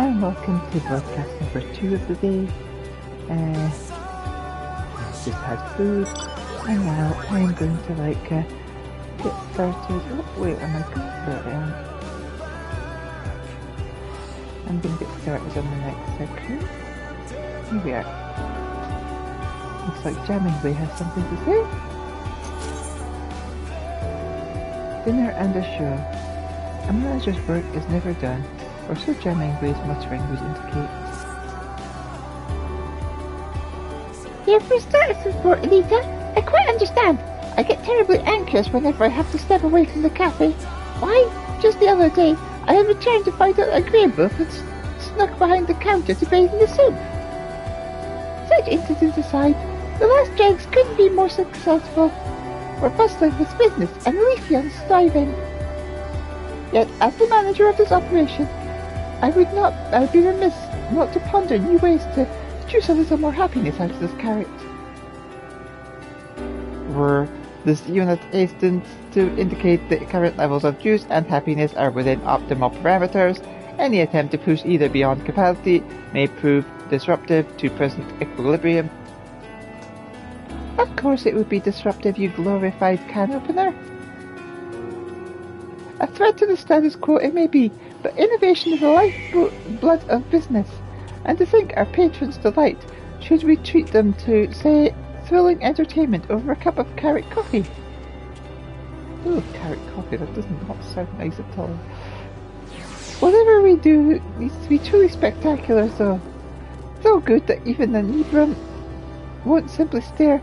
and welcome to broadcast number 2 of the day. Just had food, and now I'm going to get started. Oh wait, am I going? There I am. I'm going to get started on the next section. Here we are. Looks like Jammingly has something to say. Dinner and a show. A manager's work is never done, or so Jammingly's muttering would indicate. Your first status report, Elita. I quite understand. I get terribly anxious whenever I have to step away from the cafe. Why, just the other day, I had returned to find out a green book and snuck behind the counter to bathe in the soup. Such incidents aside, the last dregs couldn't be more successful. We're bustling with business and Leafion's thriving. Yet, as the manager of this operation, I'd be remiss not to ponder new ways to juice a little more happiness out of this carrot. This unit hastens to indicate that current levels of juice and happiness are within optimal parameters. Any attempt to push either beyond capacity may prove disruptive to present equilibrium. Of course it would be disruptive, you glorified can opener. A threat to the status quo it may be, but innovation is the lifeblood of business. And to think our patrons delight should we treat them to, say, thrilling entertainment over a cup of carrot coffee. Oh, carrot coffee, that does not sound nice at all. Whatever we do needs to be truly spectacular, though. So good that even the Nebrum won't simply stare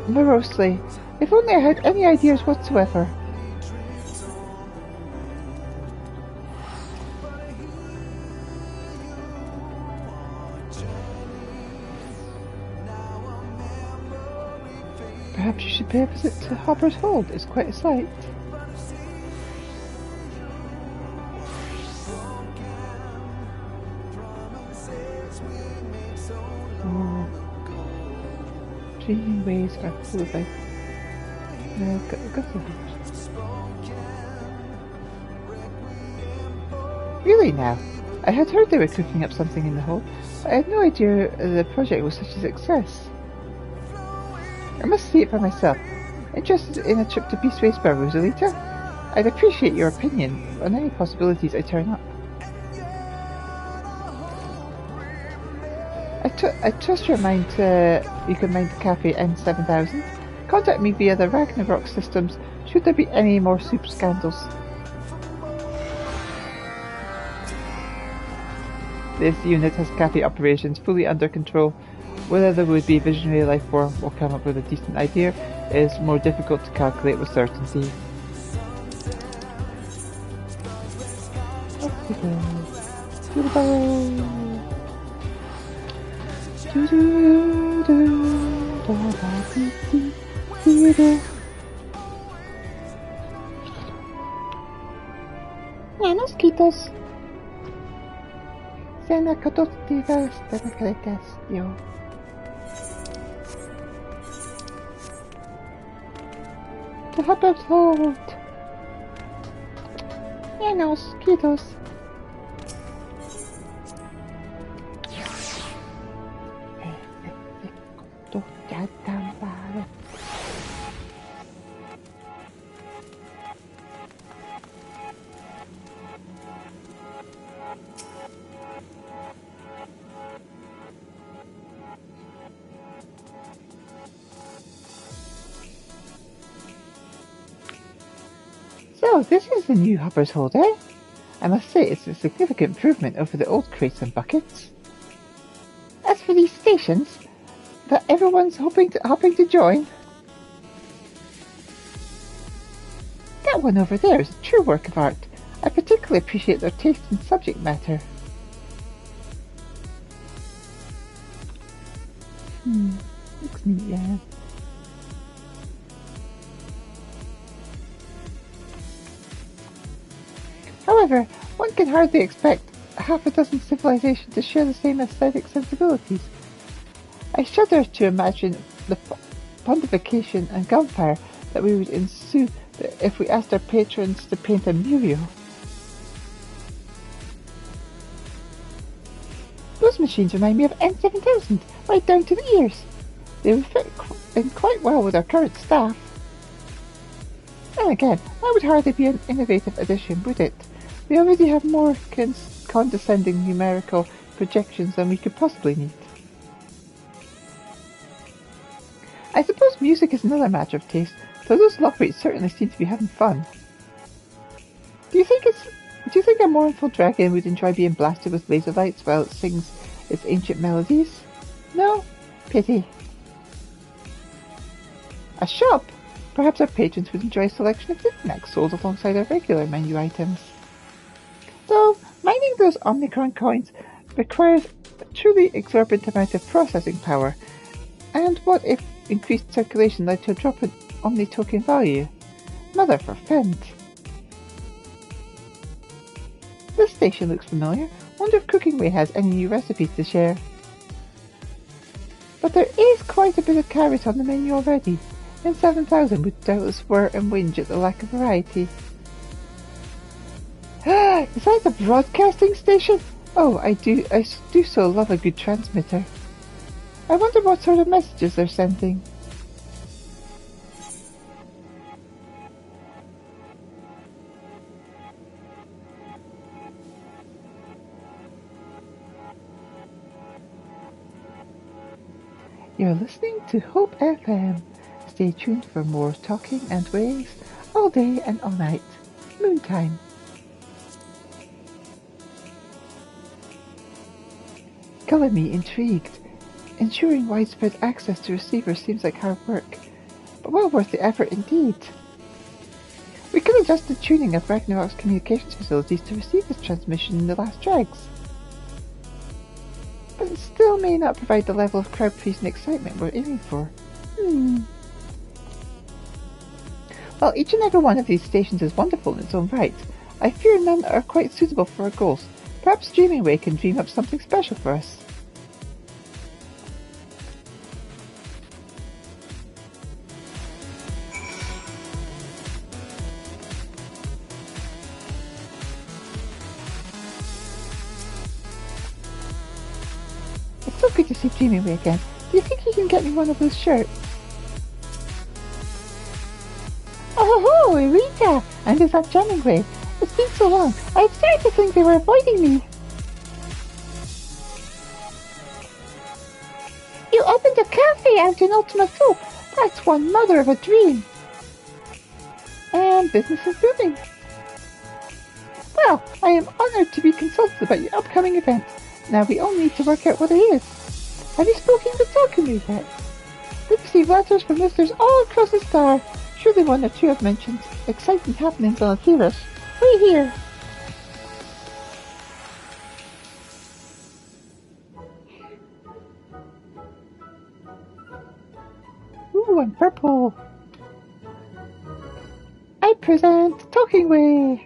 morosely. If only I had any ideas whatsoever. Perhaps you should pay a visit to Hopper's Hold. It's quite a sight. Dreaming ways are full of life. No, go to Really now? I had heard they were cooking up something in the hold, but I had no idea the project was such a success. I must see it for myself. Interested in a trip to Beastways Burrows, Elita? I'd appreciate your opinion on any possibilities I turn up. I trust your mind. You can mind the cafe N7000. Contact me via the Ragnarok systems should there be any more soup scandals. This unit has cafe operations fully under control. Whether the would-be visionary life form will come up with a decent idea is more difficult to calculate with certainty. Buenos quitos. Sena catostigas de recreación. To Hopper's Hold. Buenos quitos. So, this is the new Hopper's Hold, eh? I must say it's a significant improvement over the old crates and buckets. As for these stations that everyone's hoping to join, that one over there is a true work of art. I particularly appreciate their taste in subject matter. Looks neat, yeah. However, one can hardly expect half a dozen civilizations to share the same aesthetic sensibilities. I shudder to imagine the pontification and gunfire that we would ensue if we asked our patrons to paint a mural. Those machines remind me of N7000, right down to the ears. They would fit in quite well with our current staff. And again, that would hardly be an innovative addition, would it? We already have more condescending numerical projections than we could possibly need. I suppose music is another matter of taste, though those lockmates certainly seem to be having fun. Do you think a mournful dragon would enjoy being blasted with laser lights while it sings its ancient melodies? No? Pity. A shop? Perhaps our patrons would enjoy a selection of knickknacks sold alongside our regular menu items. Though, mining those Omnicron coins requires a truly exorbitant amount of processing power. And what if increased circulation led to a drop in Omni token value? Mother forfend. This station looks familiar. Wonder if Cookingway has any new recipes to share. But there is quite a bit of carrot on the menu already, and 7000 would doubtless whir and whinge at the lack of variety. Is that the broadcasting station? Oh, I do so love a good transmitter. I wonder what sort of messages they're sending. You're listening to Hope FM. Stay tuned for more talking and waves all day and all night. Moontime. Colour me intrigued. Ensuring widespread access to receivers seems like hard work, but well worth the effort indeed. We could adjust the tuning of Ragnarok's communications facilities to receive this transmission in the last dregs. But it still may not provide the level of crowd-pleasing excitement we're aiming for. While each and every one of these stations is wonderful in its own right, I fear none are quite suitable for our goals. Perhaps Dreamingway can dream up something special for us. It's so good to see Dreamingway again. Do you think you can get me one of those shirts? Oh, Elita! And is that Dreamingway? It's been so long. I've started to think they were avoiding me. You opened a cafe out in Ultima Thule. That's one mother of a dream. And business is booming. Well, I am honoured to be consulted about your upcoming event. Now we all need to work out what it is. Have you spoken to Draconia yet? We've received letters from listeners all across the star. Surely one or two have mentioned exciting happenings on Atheros. Wait here. Ooh, and purple. I present Talkingway.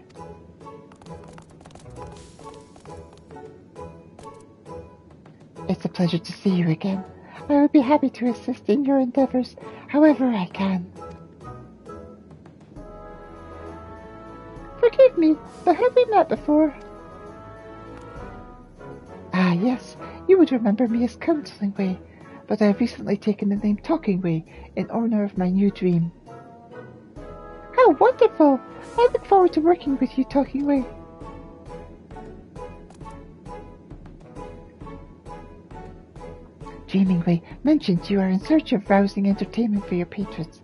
It's a pleasure to see you again. I would be happy to assist in your endeavours, however I can. Forgive me, but have we met before? Ah, yes, you would remember me as Counselingway, but I have recently taken the name Talkingway in honour of my new dream. How wonderful! I look forward to working with you, Talkingway. Dreamingway mentions you are in search of rousing entertainment for your patrons,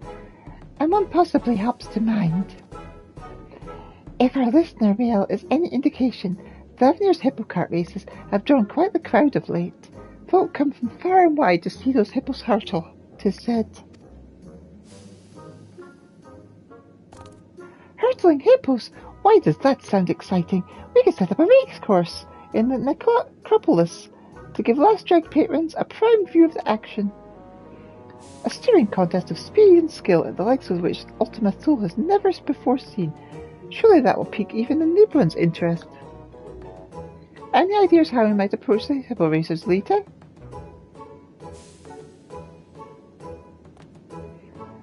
and one possibly helps to mind. If our listener mail is any indication, Thavnir's hippocart races have drawn quite the crowd of late. Folk come from far and wide to see those hippos hurtle, 'tis said. Hurtling hippos? Why does that sound exciting? We could set up a race course in the necropolis to give Last Drag patrons a prime view of the action. A steering contest of speed and skill at the likes of which Ultima Thule has never before seen. Surely that will pique even the noob one's interest. Any ideas how we might approach the hippo racers, Elita?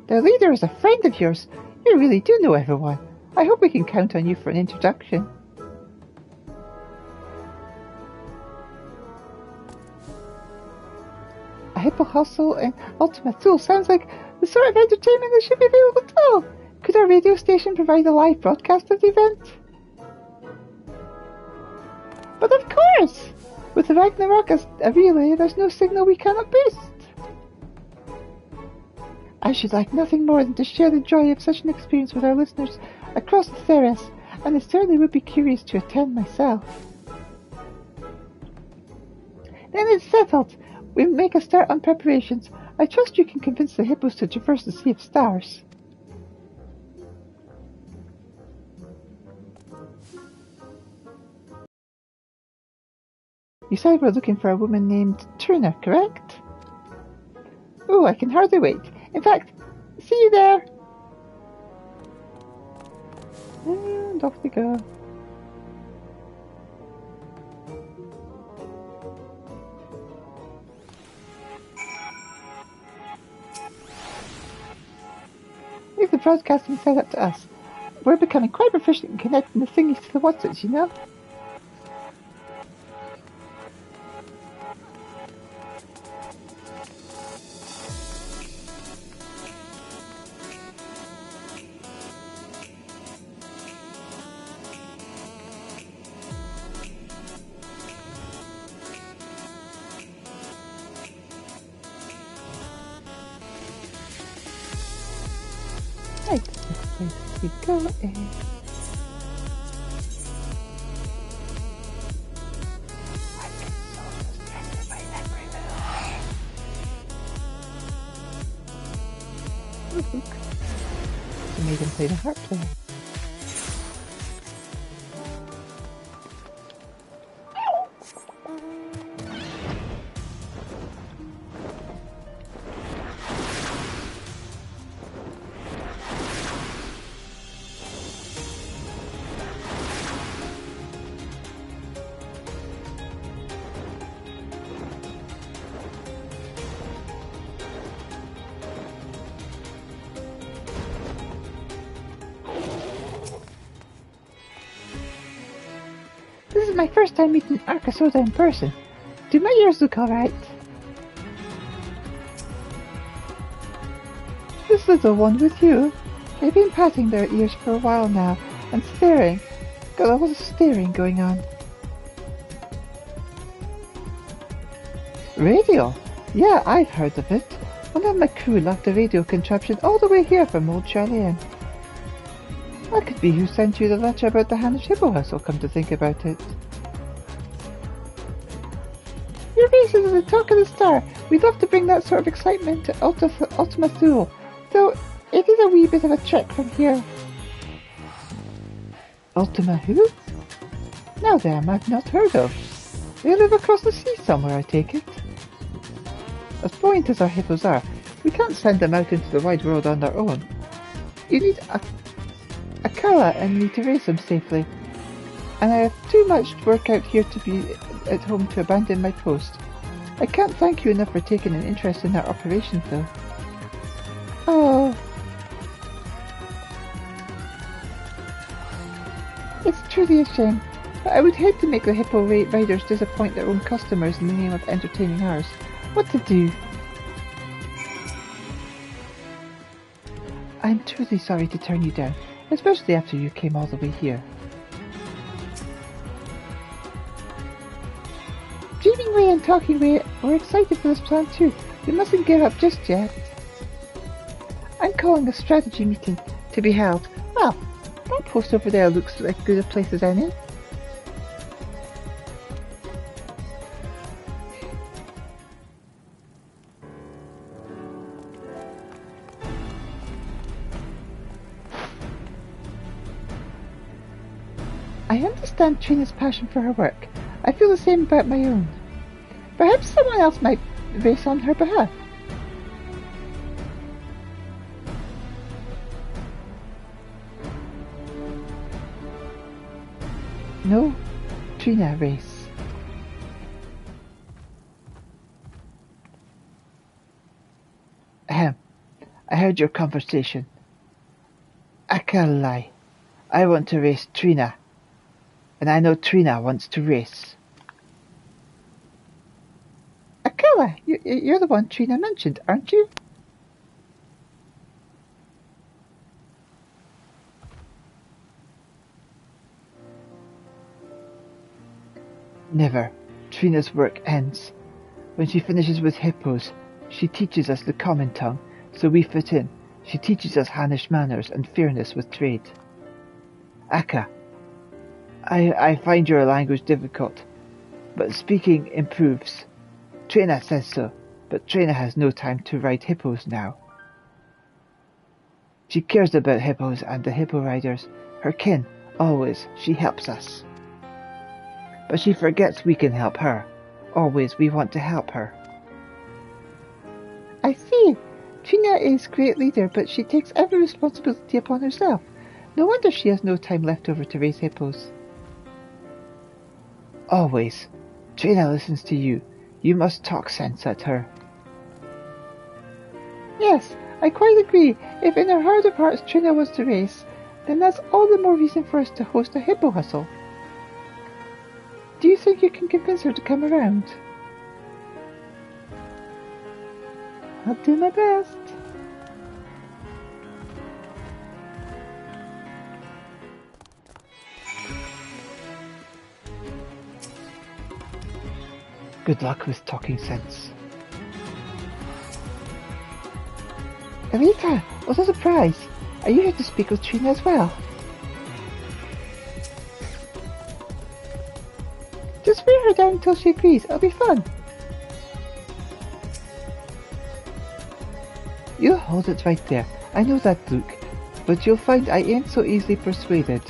Their leader is a friend of yours. You really do know everyone. I hope we can count on you for an introduction. hippo hustle in Ultima Thule sounds like the sort of entertainment that should be available to all. Could our radio station provide a live broadcast of the event? But of course! With the Ragnarok as a relay, there's no signal we cannot boost. I should like nothing more than to share the joy of such an experience with our listeners across the Theris, and I certainly would be curious to attend myself. Then it's settled. We make a start on preparations. I trust you can convince the hippos to traverse the Sea of Stars. You said we're looking for a woman named Trina, correct? Oh, I can hardly wait. In fact, see you there. And off they go. Leave the broadcasting set up to us. We're becoming quite proficient in connecting the thingies to the whatsits, you know? Right, next place we go is... I get so distracted by everything. Look. She made him play the harp player. This is my first time meeting Arcasoda in person. Do my ears look alright? This little one with you? They've been patting their ears for a while now, and staring. Got a lot of staring going on. Radio? Yeah, I've heard of it. One of my crew left a radio contraption all the way here from old Charlian. That could be who sent you the letter about the Hanish Hippo Hustle, come to think about it. Your races are the talk of the star. We'd love to bring that sort of excitement to Ultima Thule, though it is a wee bit of a trek from here. Ultima who? Now them, I've not heard of. They live across the sea somewhere, I take it. As buoyant as our hippos are, we can't send them out into the wide world on their own. You need a Kala and me to raise them safely, and I have too much work out here to be at home to abandon my post. I can't thank you enough for taking an interest in our operations, though. Oh. It's truly a shame, but I would hate to make the hippo riders disappoint their own customers in the name of entertaining ours. What to do? I'm truly sorry to turn you down, especially after you came all the way here. Dreaming Way and Talking Way, we're excited for this plan too. We mustn't give up just yet. I'm calling a strategy meeting to be held. Well, that post over there looks like as good a place as any. I understand Trina's passion for her work. I feel the same about my own. Perhaps someone else might race on her behalf. No, Trina race. Ahem. I heard your conversation. I can't lie. I want to race Trina. And I know Trina wants to race. Akala, you're the one Trina mentioned, aren't you? Never. Trina's work ends. When she finishes with hippos, she teaches us the common tongue, so we fit in. She teaches us Hannish manners and fairness with trade. Akka, I find your language difficult, but speaking improves. Trina says so, but Trina has no time to ride hippos now. She cares about hippos and the hippo riders, her kin. Always, she helps us. But she forgets we can help her. Always, we want to help her. I see. Trina is a great leader, but she takes every responsibility upon herself. No wonder she has no time left over to raise hippos. Always. Trina listens to you. You must talk sense at her. Yes, I quite agree. If in her heart of hearts Trina was to race, then that's all the more reason for us to host a hippo hustle. Do you think you can convince her to come around? I'll do my best. Good luck with talking sense. Elita, what a surprise! Are you here to speak with Trina as well? Just wear her down until she agrees. It'll be fun. You hold it right there. I know that look, but you'll find I ain't so easily persuaded.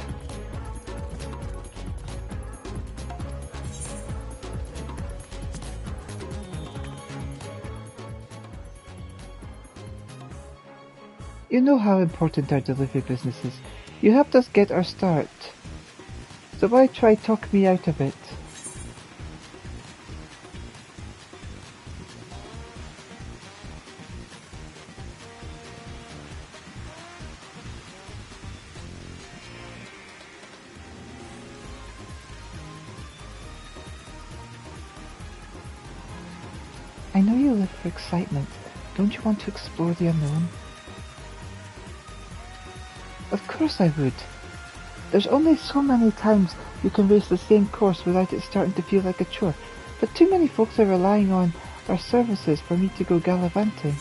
You know how important our delivery business is. You helped us get our start. So why try talk me out of it? I know you live for excitement. Don't you want to explore the unknown? Of course I would. There's only so many times you can race the same course without it starting to feel like a chore, but too many folks are relying on our services for me to go gallivanting.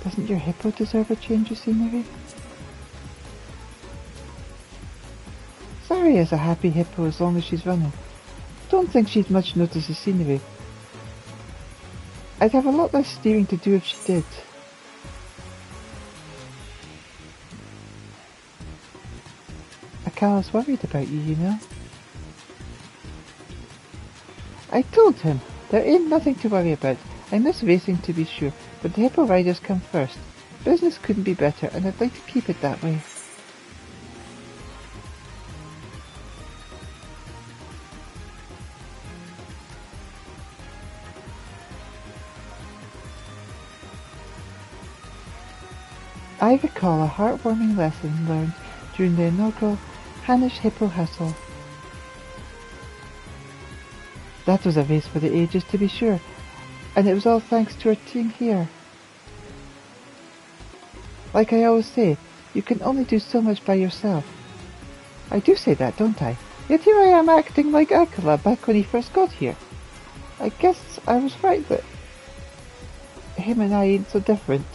Doesn't your hippo deserve a change of scenery? Sari is a happy hippo as long as she's running. Don't think she'd much notice the scenery. I'd have a lot less steering to do if she did. Akala's worried about you, you know. I told him there ain't nothing to worry about. I miss racing to be sure, but the hippo riders come first. Business couldn't be better, and I'd like to keep it that way. I recall a heartwarming lesson learned during the inaugural Hannish Hippo Hustle. That was a race for the ages, to be sure, and it was all thanks to our team here. Like I always say, you can only do so much by yourself. I do say that, don't I? Yet here I am acting like Akala back when he first got here. I guess I was right that him and I ain't so different,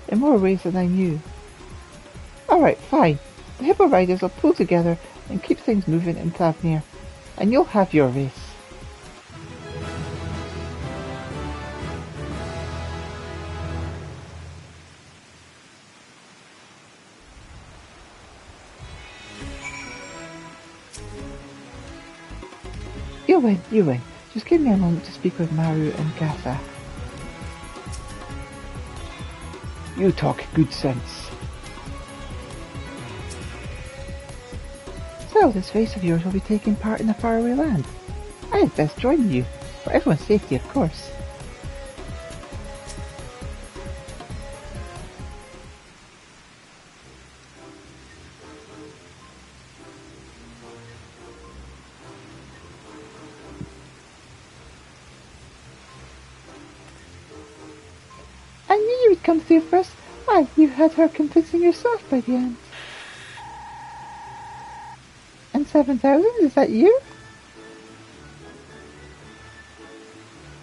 in more ways than I knew. Alright, fine. The hippo riders will pull together and keep things moving in Thavnir, and you'll have your race. You win. Just give me a moment to speak with Maru and Gatha. You talk good sense. Well, this race of yours will be taking part in a faraway land. I had best join you, for everyone's safety, of course. I knew you would come through for us. Why, you had her convincing yourself by the end. And 7,000, is that you?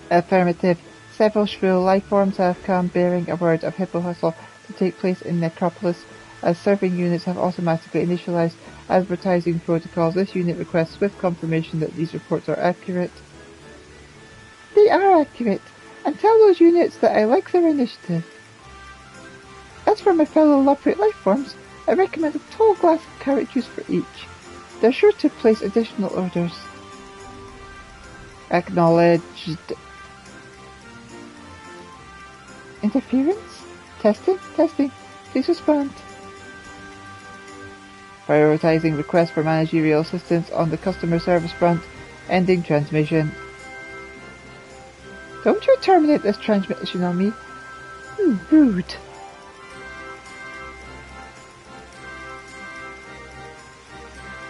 Affirmative. Several shrill life forms have come bearing a word of hippo hustle to take place in Necropolis, as serving units have automatically initialized advertising protocols. This unit requests swift confirmation that these reports are accurate. They are accurate, and tell those units that I like their initiative. As for my fellow Loprate life forms, I recommend a tall glass of carrot juice for each. They're sure to place additional orders. Acknowledged. Interference? Testing? Testing. Please respond. Prioritizing requests for managerial assistance on the customer service front. Ending transmission. Don't you terminate this transmission on me. Rude.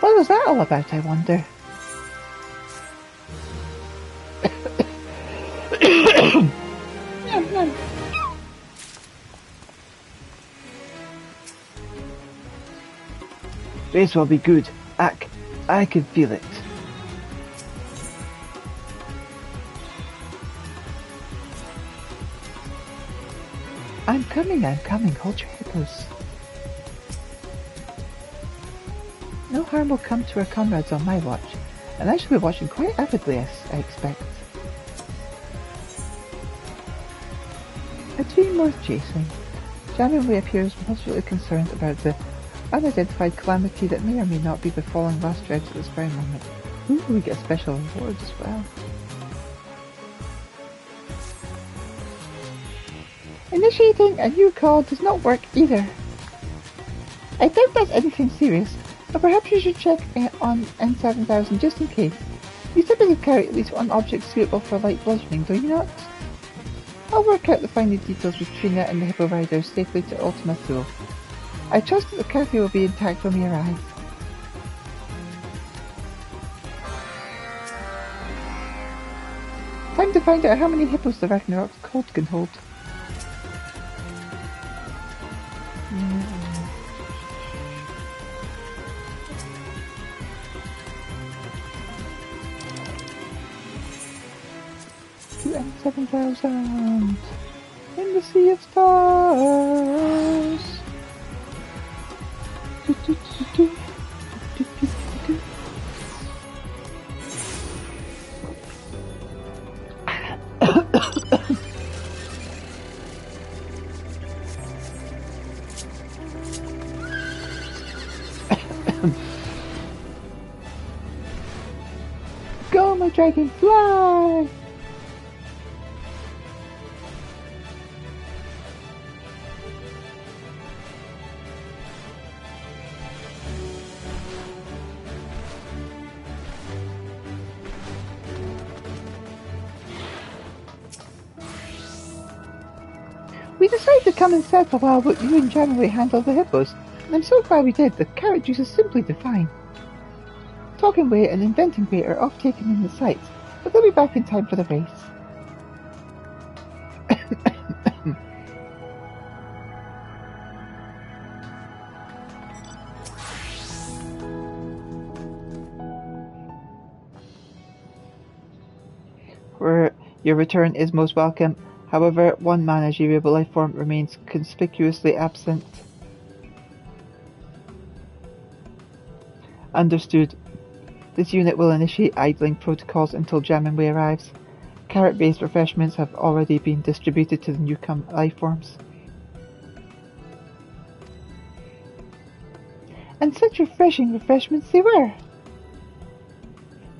What was that all about, I wonder? This will be good. I can feel it. I'm coming. Hold your hippos. No harm will come to our comrades on my watch, and I shall be watching quite avidly, as I expect. A dream worth chasing. Genuinely appears moderately concerned about the unidentified calamity that may or may not be befalling Last Dregs at this very moment. Ooh, we get a special reward as well. Initiating a new call does not work either. I doubt that's anything serious, but perhaps you should check on N7000 just in case. You typically carry at least one object suitable for light bludgeoning, do you not? I'll work out the finer details with Trina and the Hippo Riders safely to Ultima Thule. I trust that the cafe will be intact when we arrive. Time to find out how many hippos the Ragnarok cult can hold. N7000 in the sea of stars. Go, my dragon, fly! We decided to come and settle while you and January handle the hippos, and I'm so glad we did. The carrot juice is simply divine. Talking Way and Inventing Way are off taking in the sights, but they'll be back in time for the race. Your return is most welcome. However, one managerial life form remains conspicuously absent. Understood. This unit will initiate idling protocols until Jamminway arrives. Carrot-based refreshments have already been distributed to the newcomer life forms. And such refreshing refreshments they were!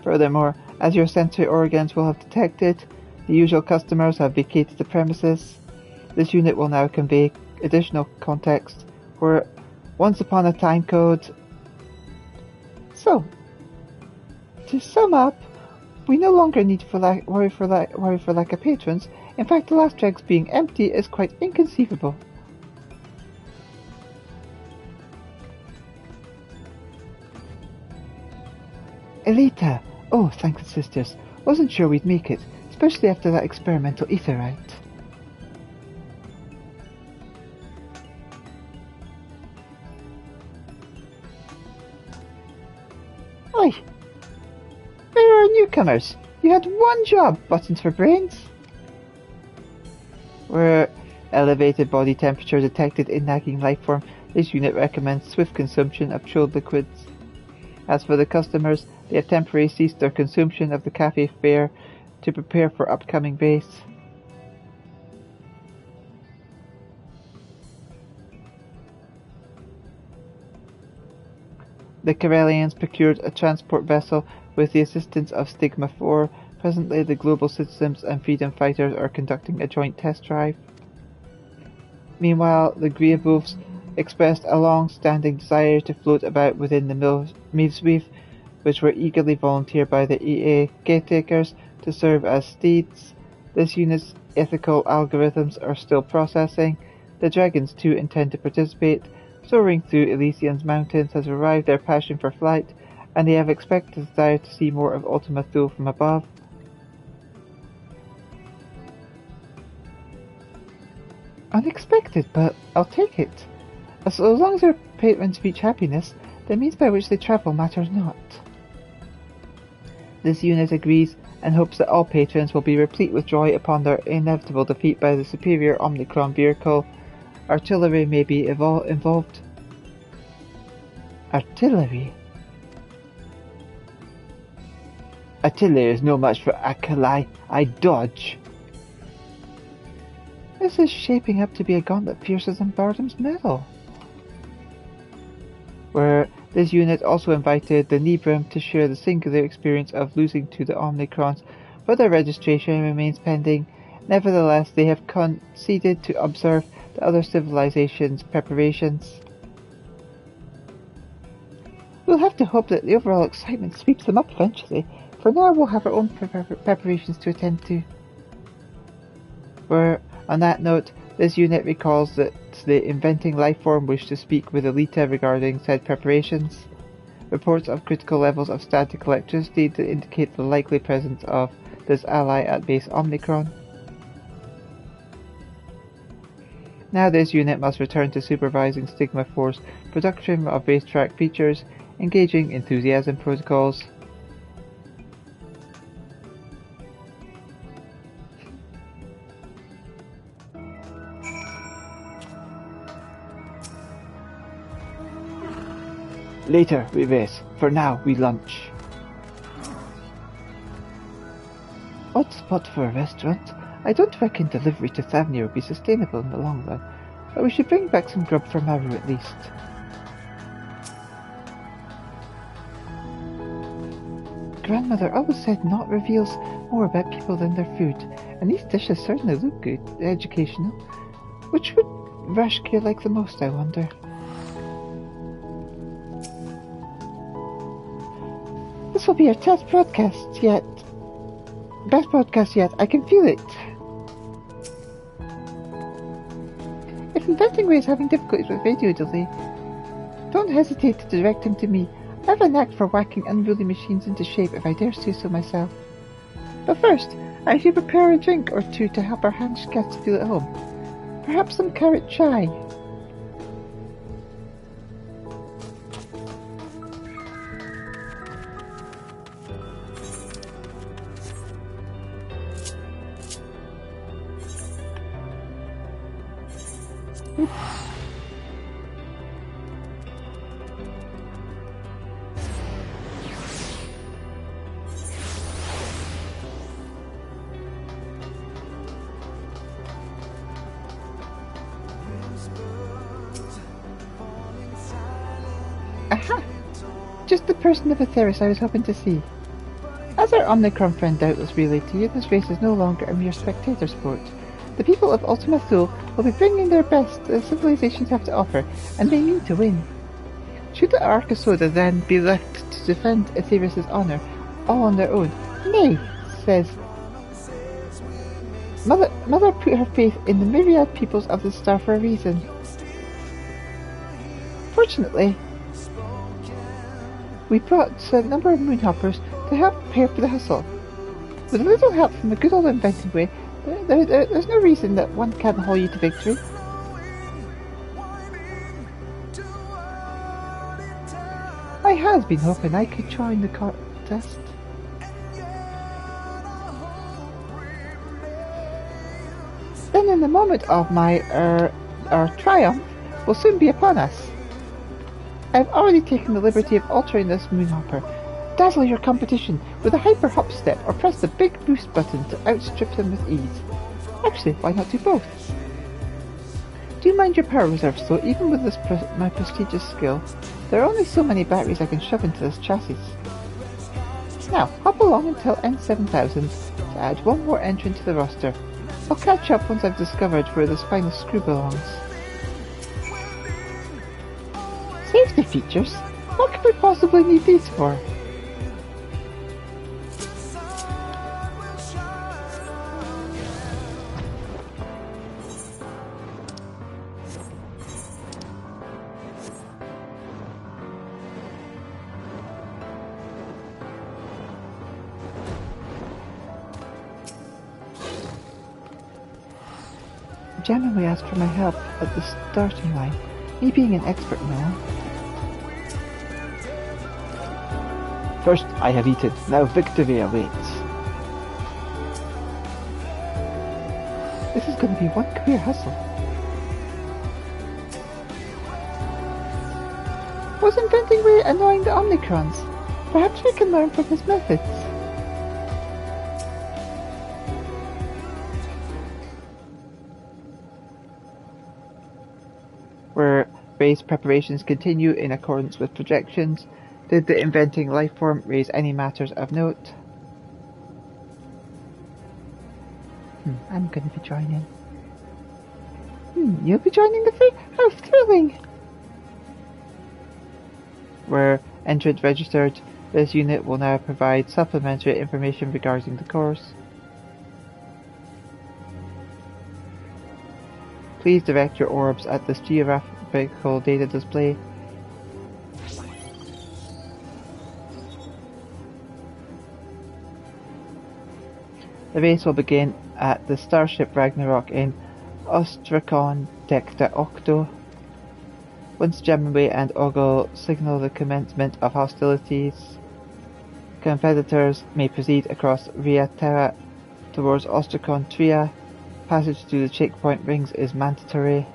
Furthermore, as your sensory organs will have detected, the usual customers have vacated the premises. This unit will now convey additional context where once upon a time code So, to sum up, we no longer need to worry for lack of patrons. In fact, the last dregs being empty is quite inconceivable. Elita! Oh, thank the sisters. Wasn't sure we'd make it, especially after that experimental etherite. Oi! Where are newcomers? You had one job, buttons for brains. Where elevated body temperature detected in nagging lifeform, this unit recommends swift consumption of chilled liquids. As for the customers, they have temporarily ceased their consumption of the cafe fare to prepare for upcoming base. The Corellians procured a transport vessel with the assistance of Stigma 4. Presently, the Global Citizens and Freedom Fighters are conducting a joint test drive. Meanwhile, the Grievous expressed a long-standing desire to float about within the Mivsweave, which were eagerly volunteered by the EA caretakers to serve as steeds. This unit's ethical algorithms are still processing. The Dragons too intend to participate. Soaring through Elysian's mountains has revived their passion for flight, and they have expressed a desire to see more of Ultima Thule from above. Unexpected, but I'll take it. As long as our patrons reach happiness, the means by which they travel matters not. This unit agrees and hopes that all patrons will be replete with joy upon their inevitable defeat by the superior Omnicron vehicle. Artillery may be involved. Artillery? Artillery is no match for Akali. I dodge. This is shaping up to be a gauntlet fiercer than Bardam's medal. Where this unit also invited the Nibram to share the singular experience of losing to the Omnicrons, but their registration remains pending. Nevertheless, they have conceded to observe the other civilizations' preparations. We'll have to hope that the overall excitement sweeps them up eventually. For now, we'll have our own preparations to attend to. Where, on that note, this unit recalls that the inventing lifeform wished to speak with Elita regarding said preparations. Reports of critical levels of static electricity that indicate the likely presence of this ally at base Omnicron. Now this unit must return to supervising Stigma 4's production of racetrack features, engaging enthusiasm protocols. Later we race. For now we lunch. Odd spot for a restaurant. I don't reckon delivery to Thavnia will be sustainable in the long run, but we should bring back some grub for Maru at least. Grandmother always said not reveals more about people than their food, and these dishes certainly look good, educational. Which would Rashkir like the most, I wonder? This will be our best broadcast yet. I can feel it. If Inventing Ray is having difficulties with radio delay, don't hesitate to direct him to me. I have a knack for whacking unruly machines into shape if I dare say so myself. But first, I should prepare a drink or two to help our handcats feel at home. Perhaps some carrot chai. Aha! Just the person of Atheris I was hoping to see. As our Omnicron friend doubtless relayed to you, this race is no longer a mere spectator sport. The people of Ultima Thule will be bringing their best the civilizations have to offer, and they mean to win. Should the Arcasoda then be left to defend Aetherius' honour all on their own? Nay, says Mother put her faith in the myriad peoples of the star for a reason. Fortunately, we brought a number of moonhoppers to help prepare for the hustle. With a little help from the good old inventing way, there's no reason that one can't haul you to victory. I had been hoping I could join the contest. Then in the moment of my, our triumph will soon be upon us. I've already taken the liberty of altering this moonhopper. Dazzle your competition with a hyper hop step or press the big boost button to outstrip them with ease. Actually, why not do both? Do mind your power reserves though, even with this my prestigious skill. There are only so many batteries I can shove into this chassis. Now, hop along until N7000 to add one more entrant to the roster. I'll catch up once I've discovered where this final screw belongs. Safety features? What could we possibly need these for? Genuinely asked for my help at the starting line, me being an expert now. First I have eaten, now victory awaits. This is going to be one career hustle. Was inventing way annoying the Omnicrons? Perhaps we can learn from his methods. Where race preparations continue in accordance with projections, did the inventing life form raise any matters of note? I'm going to be joining. You'll be joining the fray? How thrilling! Where entrant registered, this unit will now provide supplementary information regarding the course. Please direct your orbs at this geographical data display. The race will begin at the starship Ragnarok in Ostrakon Dekta Octo. Once Gemini and Ogle signal the commencement of hostilities, competitors may proceed across Ria Terra towards Ostrakon Tria. Passage through the checkpoint rings is mandatory.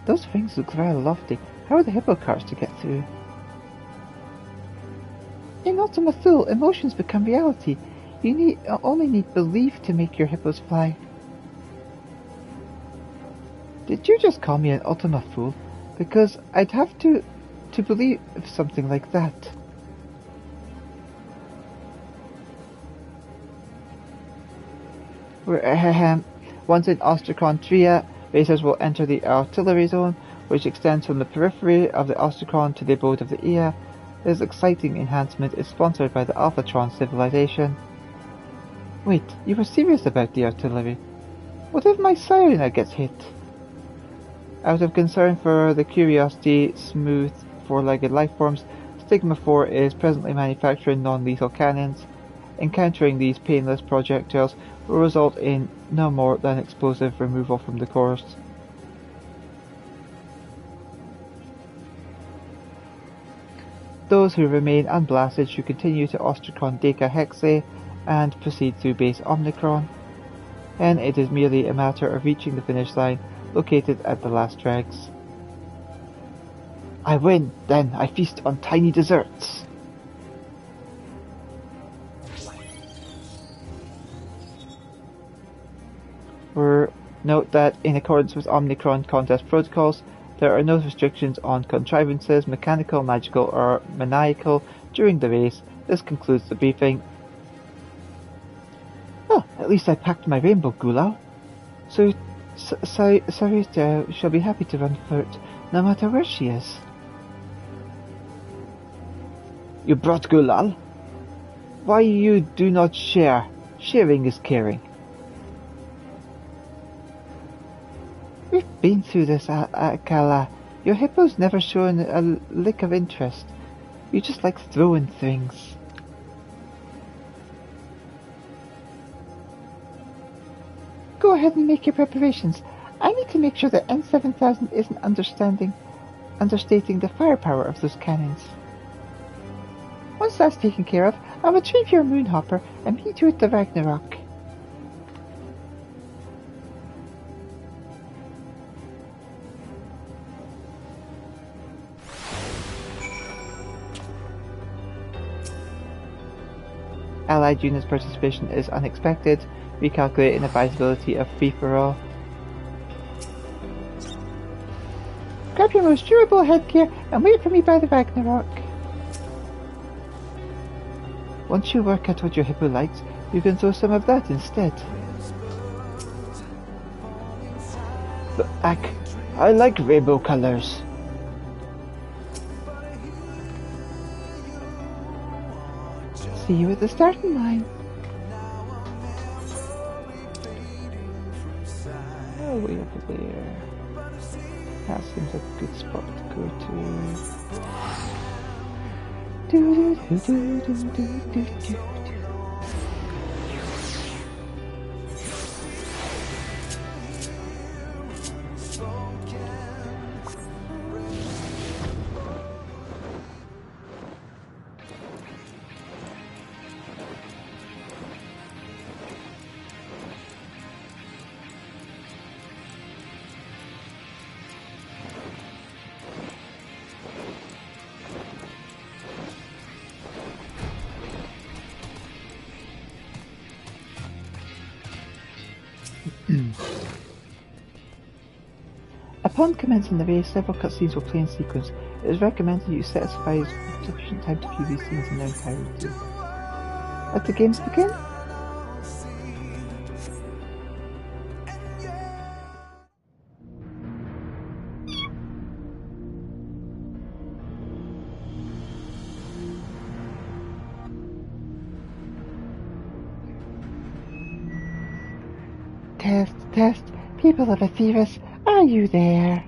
Those rings look rather lofty. How are the hippo carts to get through? In Ultima Thule, emotions become reality. You only need belief to make your hippos fly. Did you just call me an Ultima Fool? Because I'd have to believe something like that. Once in Ostrakon Tria, racers will enter the artillery zone, which extends from the periphery of the Ostrakon to the abode of the Ea. This exciting enhancement is sponsored by the Alphatron civilization. Wait, you were serious about the artillery? What if my Sirena gets hit? Out of concern for the Curiosity smooth four-legged lifeforms, Stigma 4 is presently manufacturing non-lethal cannons. Encountering these painless projectiles will result in no more than explosive removal from the course. Those who remain unblasted should continue to Ostrakon Deka Hexe and proceed through base Omnicron. Then it is merely a matter of reaching the finish line, located at the last dregs. I win, then I feast on tiny desserts. Note that in accordance with Omnicron contest protocols, there are no restrictions on contrivances, mechanical, magical, or maniacal during the race. This concludes the briefing. Oh, at least I packed my rainbow gulau. So Sarita shall be happy to run for it, no matter where she is. You brought Gulal? Why you do not share? Sharing is caring. We've been through this, Akala. Your hippo's never shown a lick of interest. You just like throwing things. Go ahead and make your preparations. I need to make sure that N7000 isn't understating the firepower of those cannons. Once that's taken care of, I'll retrieve your Moonhopper and meet you at the Ragnarok. Allied units participation is unexpected. Recalculating advisability of free-for-all. Grab your most durable headgear and wait for me by the Ragnarok. Once you work out what your hippo likes, you can throw some of that instead. But I like rainbow colors. See you at the starting line. Oh, way over there. That seems like a good spot to go to. Do do do do do do do. Upon commencing the race, several cutscenes will play in sequence. It is recommended you set aside sufficient time to view these scenes in their entirety. Let the games begin? Test. People of Aetherius, are you there?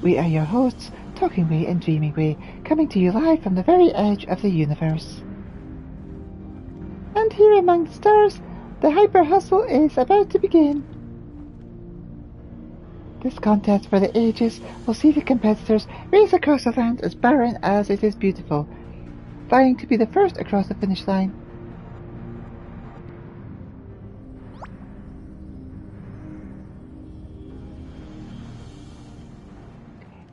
We are your hosts, Talking Way and Dreaming Way, coming to you live from the very edge of the universe. And here among the stars, the Hyper Hustle is about to begin. This contest for the ages will see the competitors race across a land as barren as it is beautiful, vying to be the first across the finish line.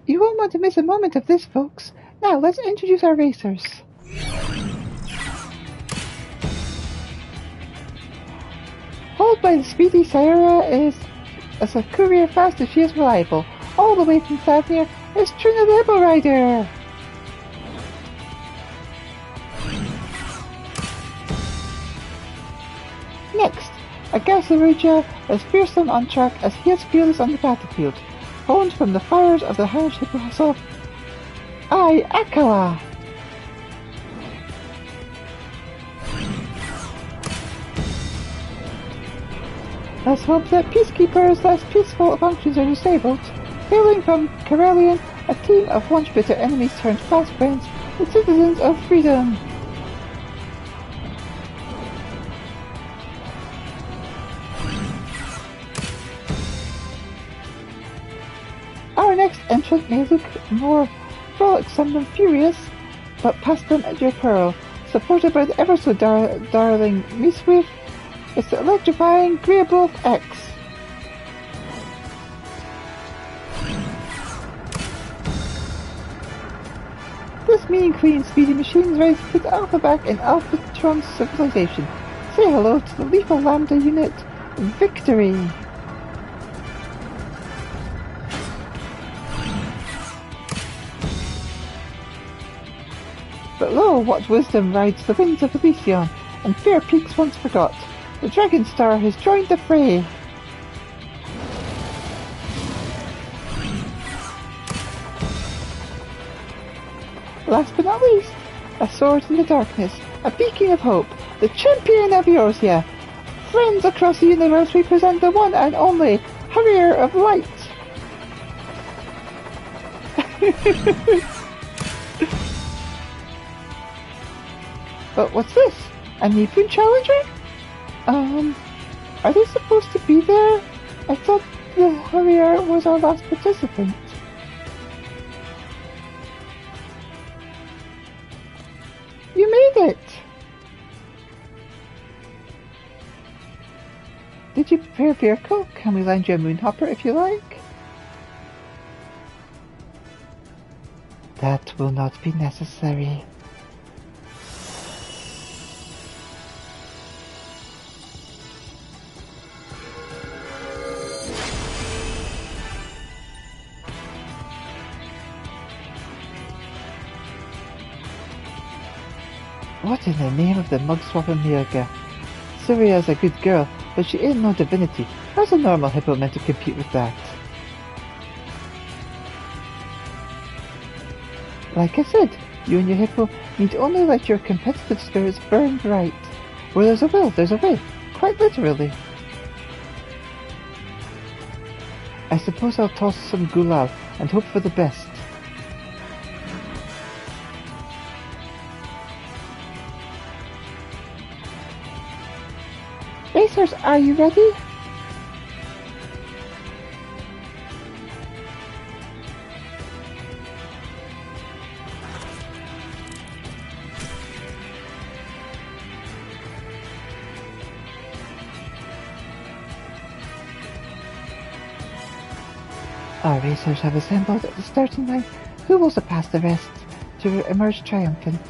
You won't want to miss a moment of this, folks. Now, let's introduce our racers. Hauled by the speedy Sayura is a courier fast as she is reliable. All the way from Savnir is Trina the Hippo Rider. Next, Agasaruja is fearsome on track as he is fearless on the battlefield. Honed from the fires of the Hellish Hippo Hustle, Akala! Let's hope that Peacekeeper's less peaceful functions are disabled. Hailing from Karelian, a team of once bitter enemies turned fast friends, the citizens of freedom. Our next entrant may look more frolicsome than furious, but pass them at your peril. Supported by the ever-so-darling Miswift, it's the electrifying Greybloth X. This mean, clean, speedy machines ready to put Alphabet in Alphatron's civilization. Say hello to the lethal Lambda unit, Victory! But lo, what wisdom rides the winds of Elysion, and fair peaks once forgot. The Dragon Star has joined the fray. Last but not least, a sword in the darkness, a beacon of hope, the champion of Eorzea. Friends across the universe, we present the one and only Harrier of Light. But what's this? A Nipun challenger? Are they supposed to be there? I thought the Harrier was our last participant. You made it! Did you prepare a vehicle? Can we lend you a moonhopper if you like? That will not be necessary. What in the name of the mug-swapping Miaga? Syria's a good girl, but she ain't no divinity. How's a normal hippo meant to compete with that? Like I said, you and your hippo need only let your competitive spirits burn bright. Where there's a will, there's a way. Quite literally. I suppose I'll toss some gulal and hope for the best. Racers, are you ready? Our racers have assembled at the starting line. Who will surpass the rest to emerge triumphant?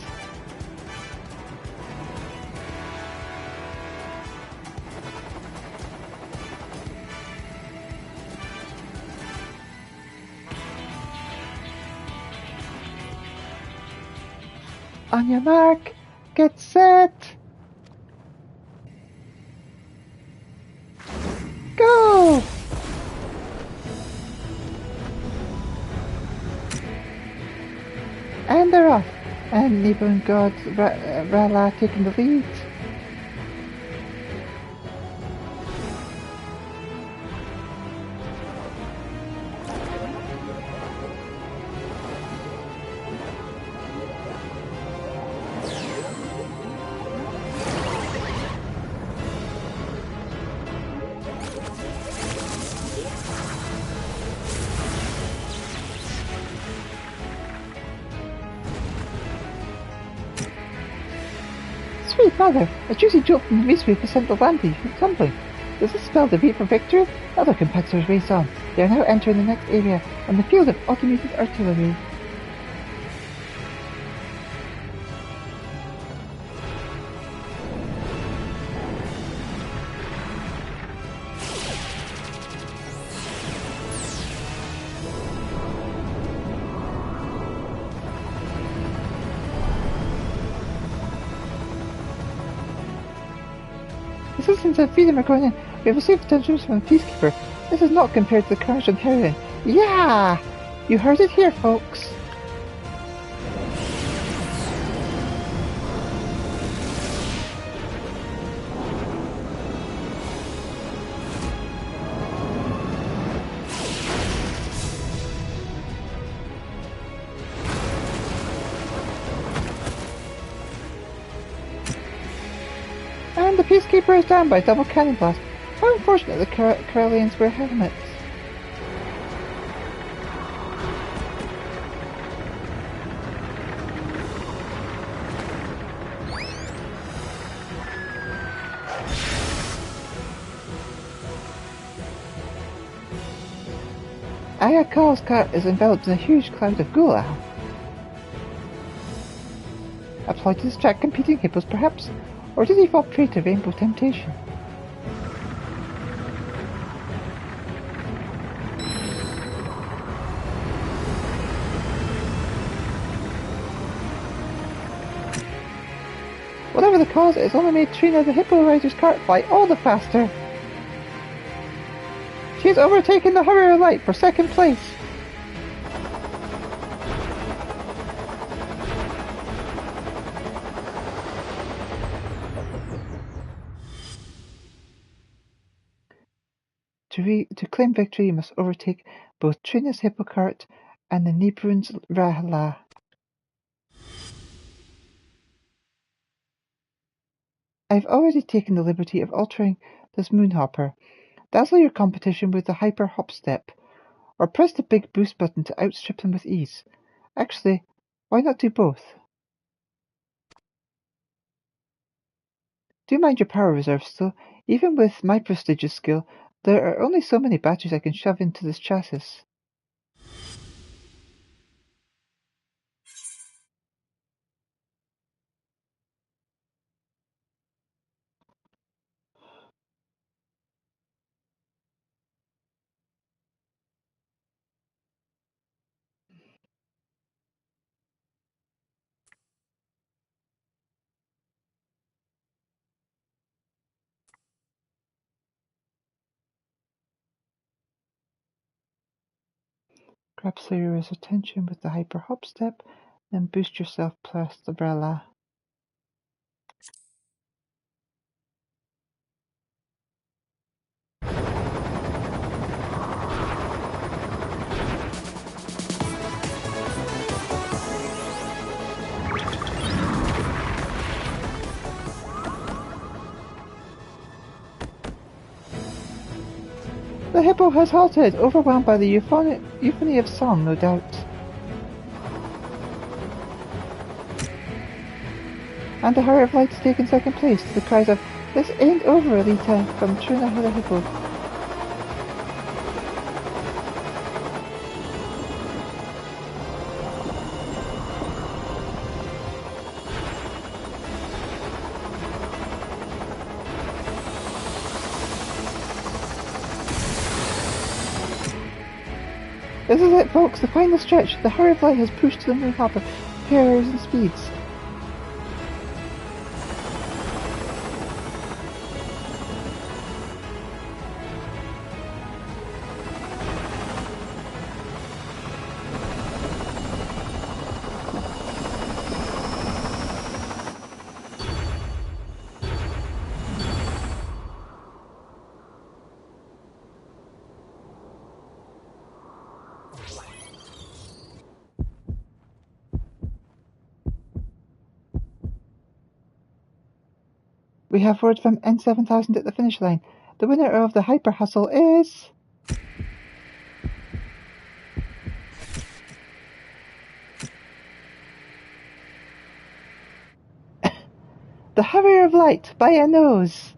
On your mark, get set, go! And they're off, and Nibun got Rala taking the lead. Sweet mother, a juicy jolt from the mist-sweep has sent the land tumbling. Does this spell defeat for victory? Other competitors race on. They are now entering the next area on the field of automated artillery. Assistance at Freedom Draconia. We have received attentions from the Peacekeeper. This is not compared to the carnage on Heroin. Yeah! You heard it here, folks. And the Peacekeeper is down by a double cannon blast. How unfortunate the Corellians wear helmets. Ayakal's cut is enveloped in a huge cloud of gulal. A ploy to distract competing hippos, perhaps? Or did he fall prey to rainbow temptation? Whatever the cause, it's only made Trina the Hippo Rider's cart fly all the faster. She's overtaken the Harrier Light for second place. To claim victory, you must overtake both Trina's Hippo cart and the Nibrun's Rahla. I've already taken the liberty of altering this Moonhopper. Dazzle your competition with the Hyper Hop Step, or press the big boost button to outstrip them with ease. Actually, why not do both? Do mind your power reserves though. Even with my prestigious skill, there are only so many batteries I can shove into this chassis. Grab Sayura's attention with the Hyper Hop Step, then boost yourself plus the Brella. The Hippo has halted, overwhelmed by the euphony of song, no doubt. And the Harrier of Light has taken second place to the cries of "This ain't over, Elita" from Trina the Hippo. This is it, folks, the final stretch. The Harrier of Light has pushed to the Moonhopper, pairs and speeds. We have word from N7000 at the finish line. The winner of the Hyper Hustle is... the Harrier of Light by a nose.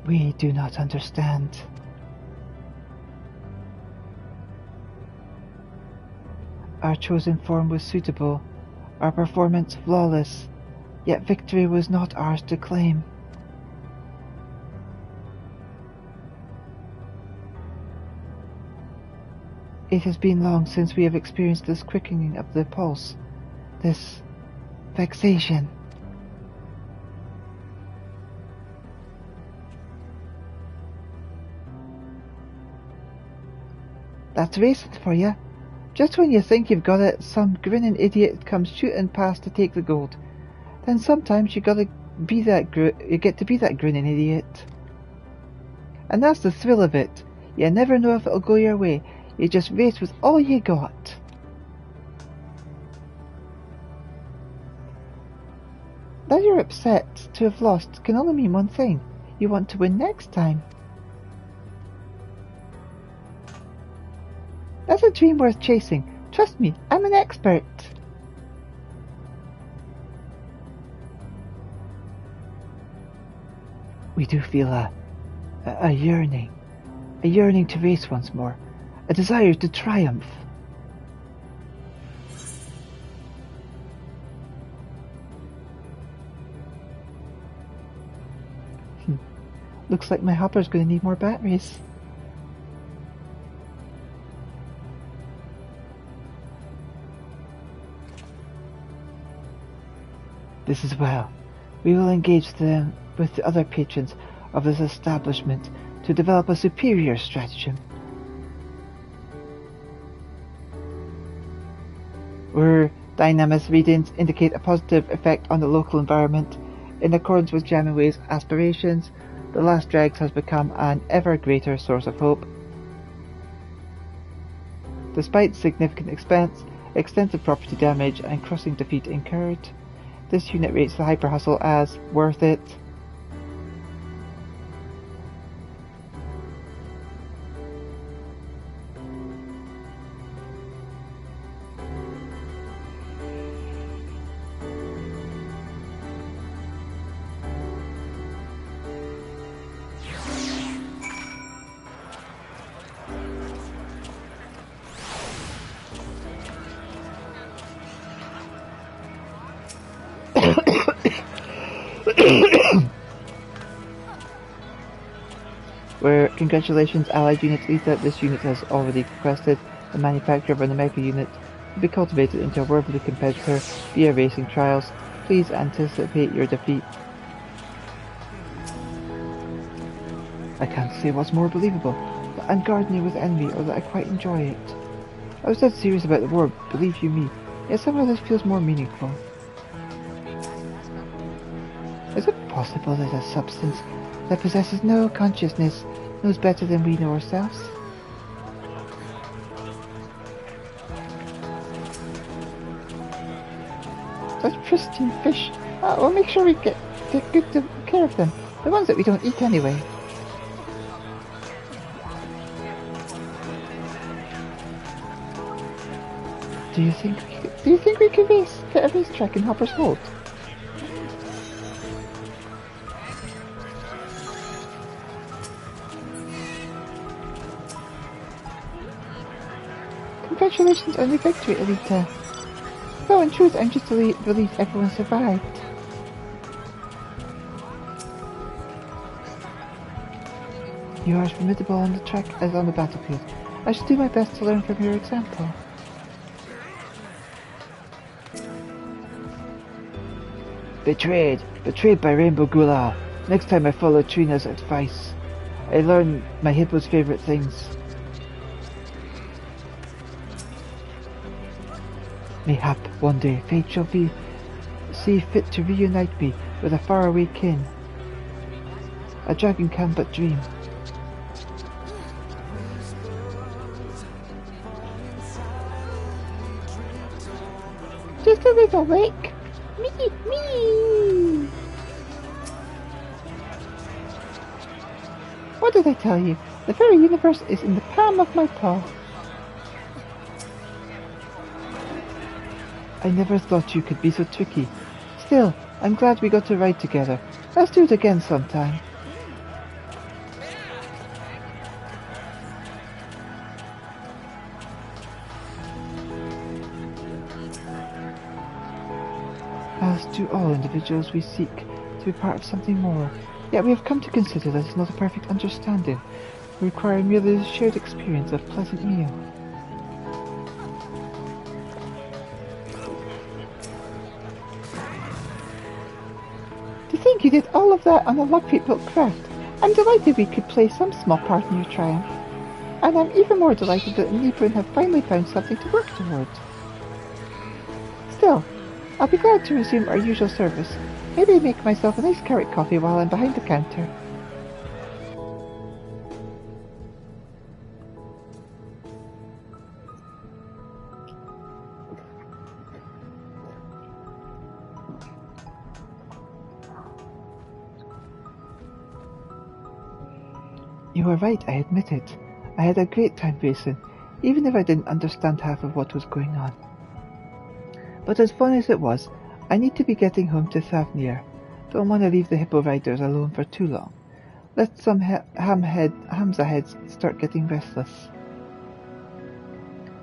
We do not understand. Our chosen form was suitable, our performance flawless, yet victory was not ours to claim. It has been long since we have experienced this quickening of the pulse, this vexation. That's racing for you. Just when you think you've got it, some grinning idiot comes shooting past to take the gold. Then sometimes you get to be that grinning idiot. And that's the thrill of it. You never know if it'll go your way. You just race with all you got. That you're upset to have lost can only mean one thing. You want to win next time. That's a dream worth chasing. Trust me, I'm an expert. We do feel a yearning to race once more, a desire to triumph. Looks like my hopper's going to need more batteries. This is well. We will engage them with the other patrons of this establishment to develop a superior stratagem. Where dynamics readings indicate a positive effect on the local environment. In accordance with Janeway's aspirations, the Last Dregs has become an ever greater source of hope. Despite significant expense, extensive property damage, and crushing defeat incurred, this unit rates the Hyper Hustle as worth it. Where congratulations Allied units Elita, this unit has already requested the manufacture of an Omega unit to be cultivated into a worthy competitor via racing trials. Please anticipate your defeat. I can't say what's more believable, that I'm gardening with envy or that I quite enjoy it. I was dead serious about the war, believe you me, yet somehow this feels more meaningful. Is it possible that a substance that possesses no consciousness knows better than we know ourselves? Such pristine fish. We'll make sure we get good care of them. The ones that we don't eat anyway. Do you think we could fit a racetrack in Hopper's Hold? Congratulations on your victory, Elita. Though in truth, I'm just relieved everyone survived. You are as formidable on the track as on the battlefield. I shall do my best to learn from your example. Betrayed by Rainbow Gulal. Next time I follow Trina's advice. I learn my hippo's favourite things. Mayhap one day fate shall see fit to reunite me with a faraway kin. A dragon can but dream. Just a little lick. Me. What did I tell you? The very universe is in the palm of my paw. I never thought you could be so tricky. Still, I'm glad we got to ride together. Let's do it again sometime. As do all individuals, we seek to be part of something more. Yet we have come to consider that it's not a perfect understanding. We require merely the shared experience of pleasant meal. To think you did all of that on a luxury built craft. I'm delighted we could play some small part in your triumph. And I'm even more delighted that Libra have finally found something to work towards. Still, I'll be glad to resume our usual service. Maybe make myself a nice carrot coffee while I'm behind the counter. You were right, I admit it. I had a great time racing, even if I didn't understand half of what was going on. But as fun as it was, I need to be getting home to Thavnir. Don't want to leave the hippo riders alone for too long. Let some Hamza heads start getting restless.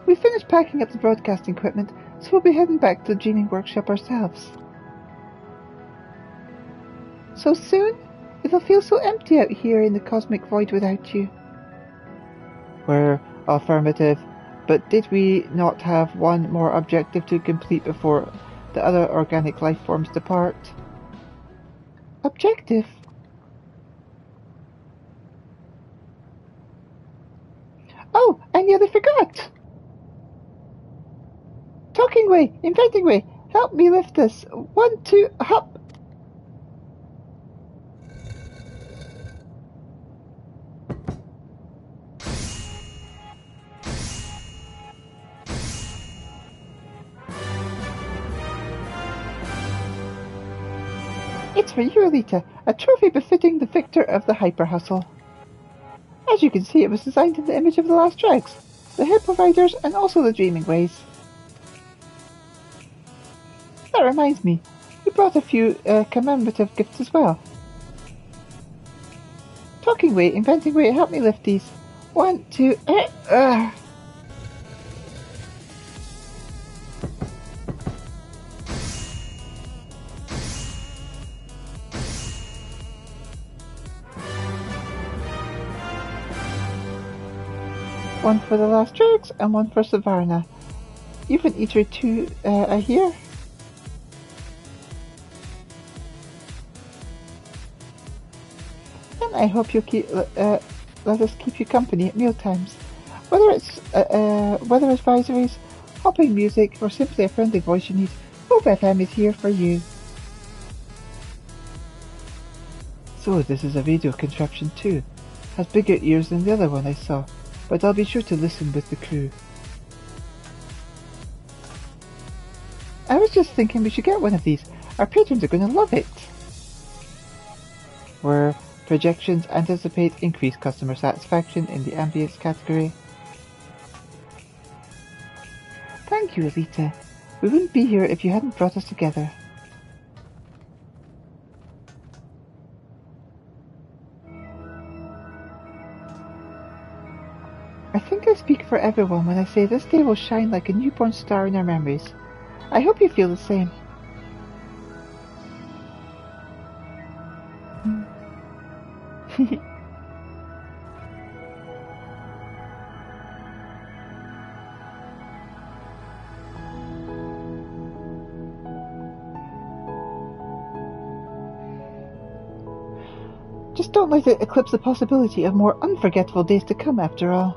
We finished packing up the broadcasting equipment, so we'll be heading back to the Dreaming Workshop ourselves. So soon? It'll feel so empty out here in the cosmic void without you. We're affirmative, but did we not have one more objective to complete before the other organic life forms depart? Objective? Oh, I nearly forgot! Talking way, inventing way, help me lift this. 1, 2, hop! It's for you, Elita, a trophy befitting the victor of the Hyper Hustle. As you can see, it was designed in the image of the last dregs, the hippo riders, and also the Dreaming Ways. That reminds me, we brought a few commemorative gifts as well. Talking way, inventing way, help me lift these. 1, 2, One for the last dregs and one for Savarna. You can each read 2 here. And I hope you'll let us keep you company at mealtimes. Whether it's weather advisories, hopping music, or simply a friendly voice you need, Hope FM is here for you. So this is a radio contraption too. Has bigger ears than the other one I saw, but I'll be sure to listen with the crew. I was just thinking we should get one of these. Our patrons are going to love it. Where projections anticipate increased customer satisfaction in the ambience category. Thank you, Elita. We wouldn't be here if you hadn't brought us together. I think I speak for everyone when I say this day will shine like a newborn star in our memories. I hope you feel the same. Just don't let it eclipse the possibility of more unforgettable days to come after all.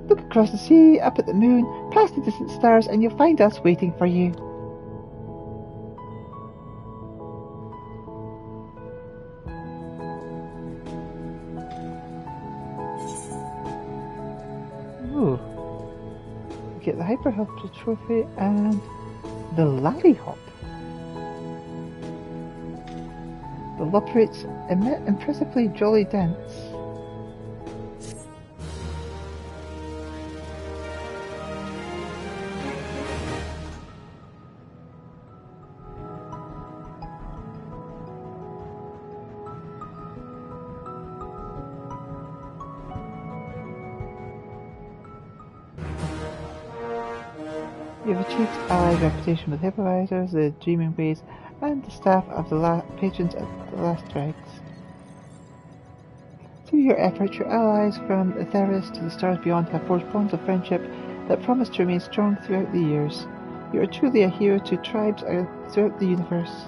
Look across the sea, up at the moon, past the distant stars, and you'll find us waiting for you. Ooh. Get the Hyper Hustle trophy and the Lollyhop. The Loperate's impressively jolly dance. You have achieved allied reputation with Hippovisors, the Dreaming Ways, and the staff of the patrons at the last dregs. Through your efforts, your allies from Etheris to the stars beyond have forged bonds of friendship that promise to remain strong throughout the years. You are truly a hero to tribes throughout the universe.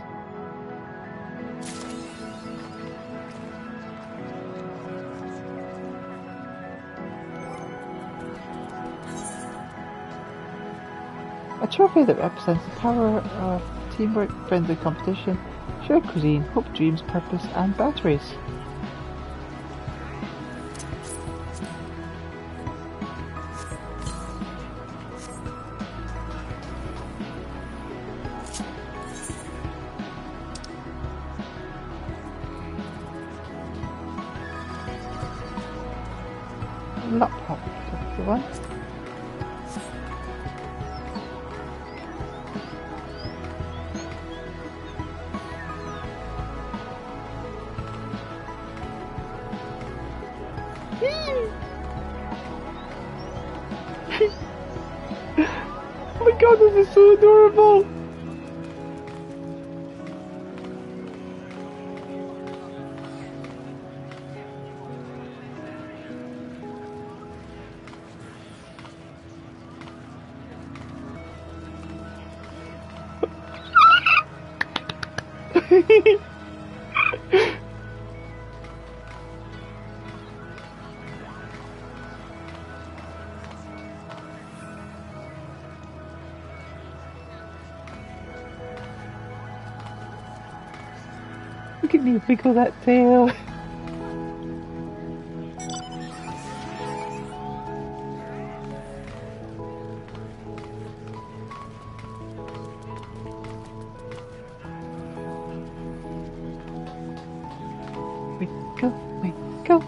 A trophy that represents the power of teamwork, friendly competition, shared cuisine, hope, dreams, purpose, and batteries. Lop-hop, that's the one. Oh my god, this is so adorable! Look at me wiggle that tail. Wiggle, wiggle.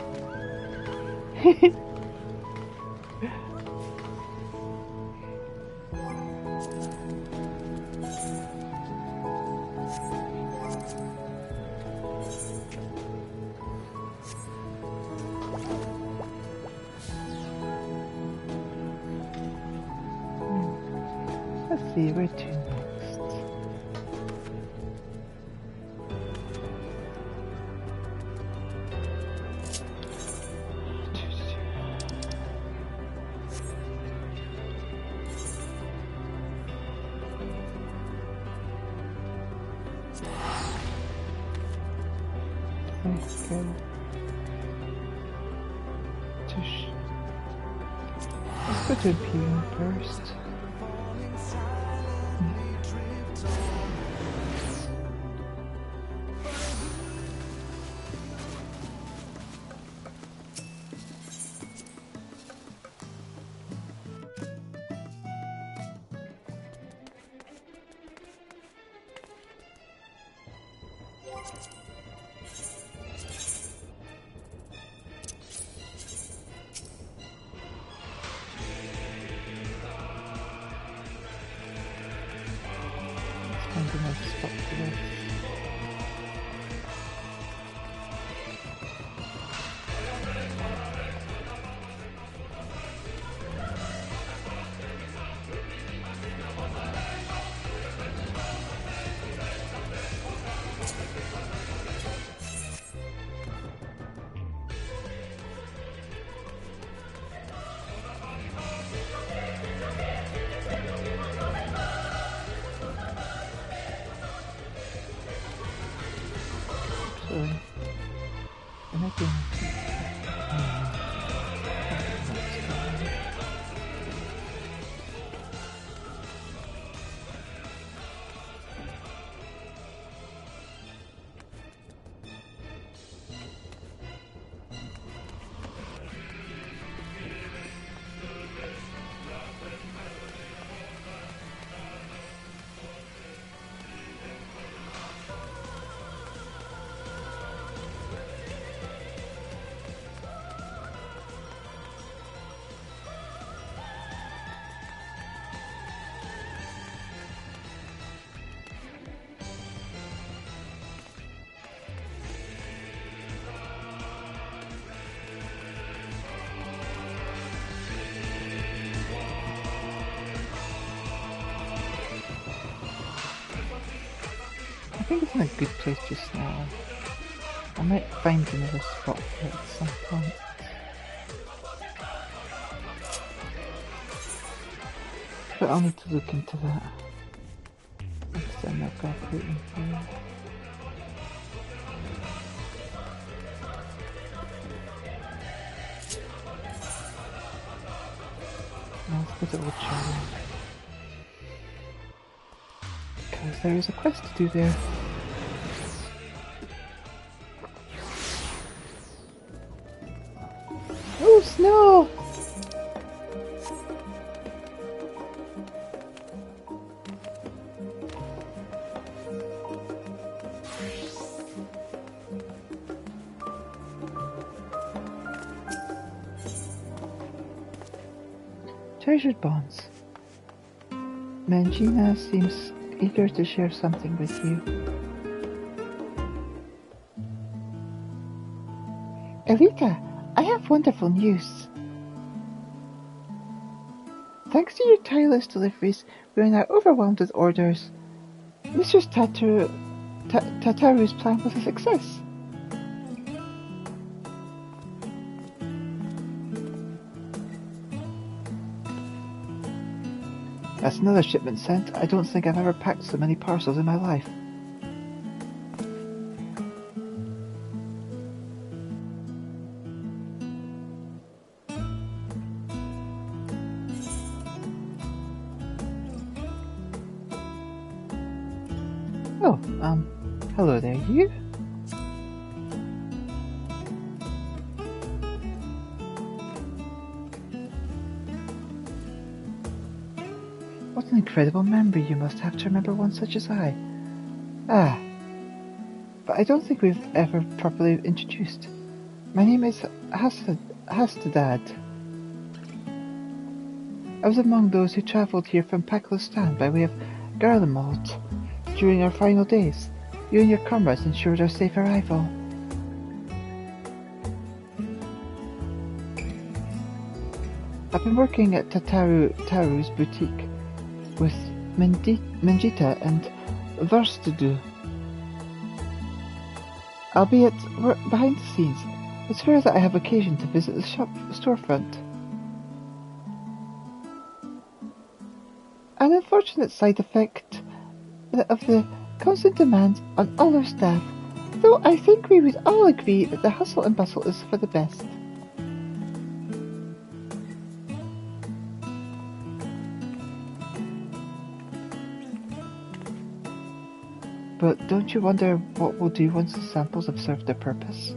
Let's see, where to next? Let's go. Let's go to Imperium first. Find a nice spot for this. Sorry. And again. I think it's in a good place just now. I might find another spot for it at some point. But I'll need to look into that. Because I'm not calculating for it. Now let's go to Old Charlie. Because there is a quest to do there. Oh, snow! Treasured bonds. Mangina seems eager to share something with you. Elita, I have wonderful news. Thanks to your tireless deliveries, we are now overwhelmed with orders. Mistress Tataru's plan was a success. That's another shipment sent. I don't think I've ever packed so many parcels in my life. Oh, hello there, you? What an incredible memory you must have to remember one such as I. Ah, but I don't think we've ever properly introduced. My name is Hastadad. I was among those who travelled here from Pakistan by way of Garlemald during our final days. You and your comrades ensured our safe arrival. I've been working at Taru's boutique with Mangita and Varstudu. Albeit behind the scenes, it's rare that I have occasion to visit the storefront. An unfortunate side effect of the constant demand on all our staff, though I think we would all agree that the hustle and bustle is for the best. But don't you wonder what we'll do once the samples have served their purpose?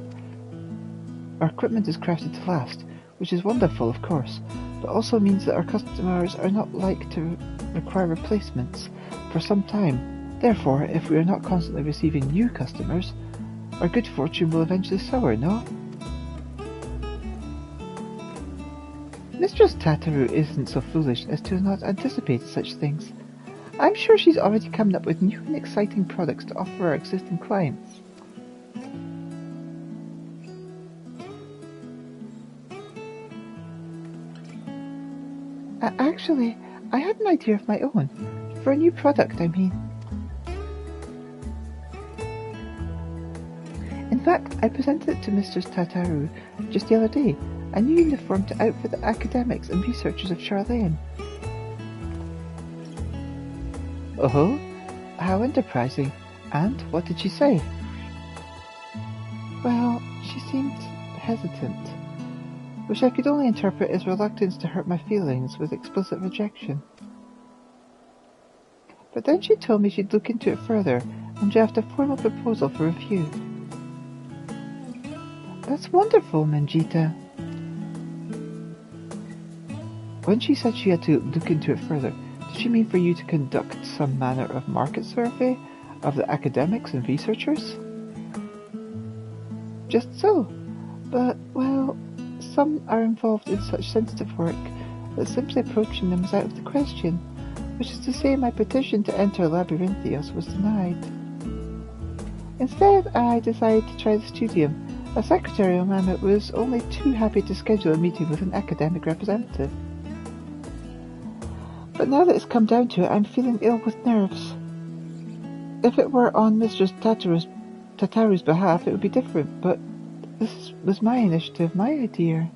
Our equipment is crafted to last, which is wonderful, of course, but also means that our customers are not like to require replacements for some time. Therefore, if we are not constantly receiving new customers, our good fortune will eventually sour, no? Mistress Tataru isn't so foolish as to not anticipate such things. I'm sure she's already coming up with new and exciting products to offer our existing clients. Actually, I had an idea of my own. For a new product, I mean. In fact, I presented it to Mistress Tataru just the other day, a new uniform to outfit the academics and researchers of Charlayan. Oh, how enterprising. And what did she say? Well, she seemed hesitant, which I could only interpret as reluctance to hurt my feelings with explicit rejection. But then she told me she'd look into it further and draft a formal proposal for review. That's wonderful, Mangita. When she said she had to look into it further, did she mean for you to conduct some manner of market survey of the academics and researchers? Just so. But, well, some are involved in such sensitive work that simply approaching them is out of the question, which is to say my petition to enter Labyrinthios was denied. Instead, I decided to try the studium. A secretarial mammoth was only too happy to schedule a meeting with an academic representative. But now that it's come down to it, I'm feeling ill with nerves. If it were on Mistress Tataru's behalf, it would be different, but this was my initiative, my idea.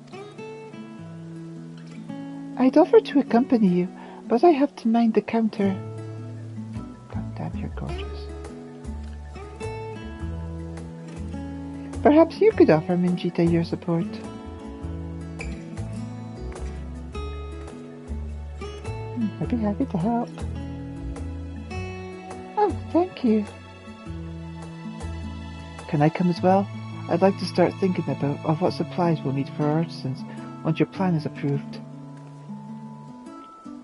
I'd offer to accompany you, but I have to mind the counter. God damn, you're gorgeous. Perhaps you could offer Mangita your support. I'd be happy to help. Oh, thank you. Can I come as well? I'd like to start thinking of what supplies we'll need for our artisans once your plan is approved.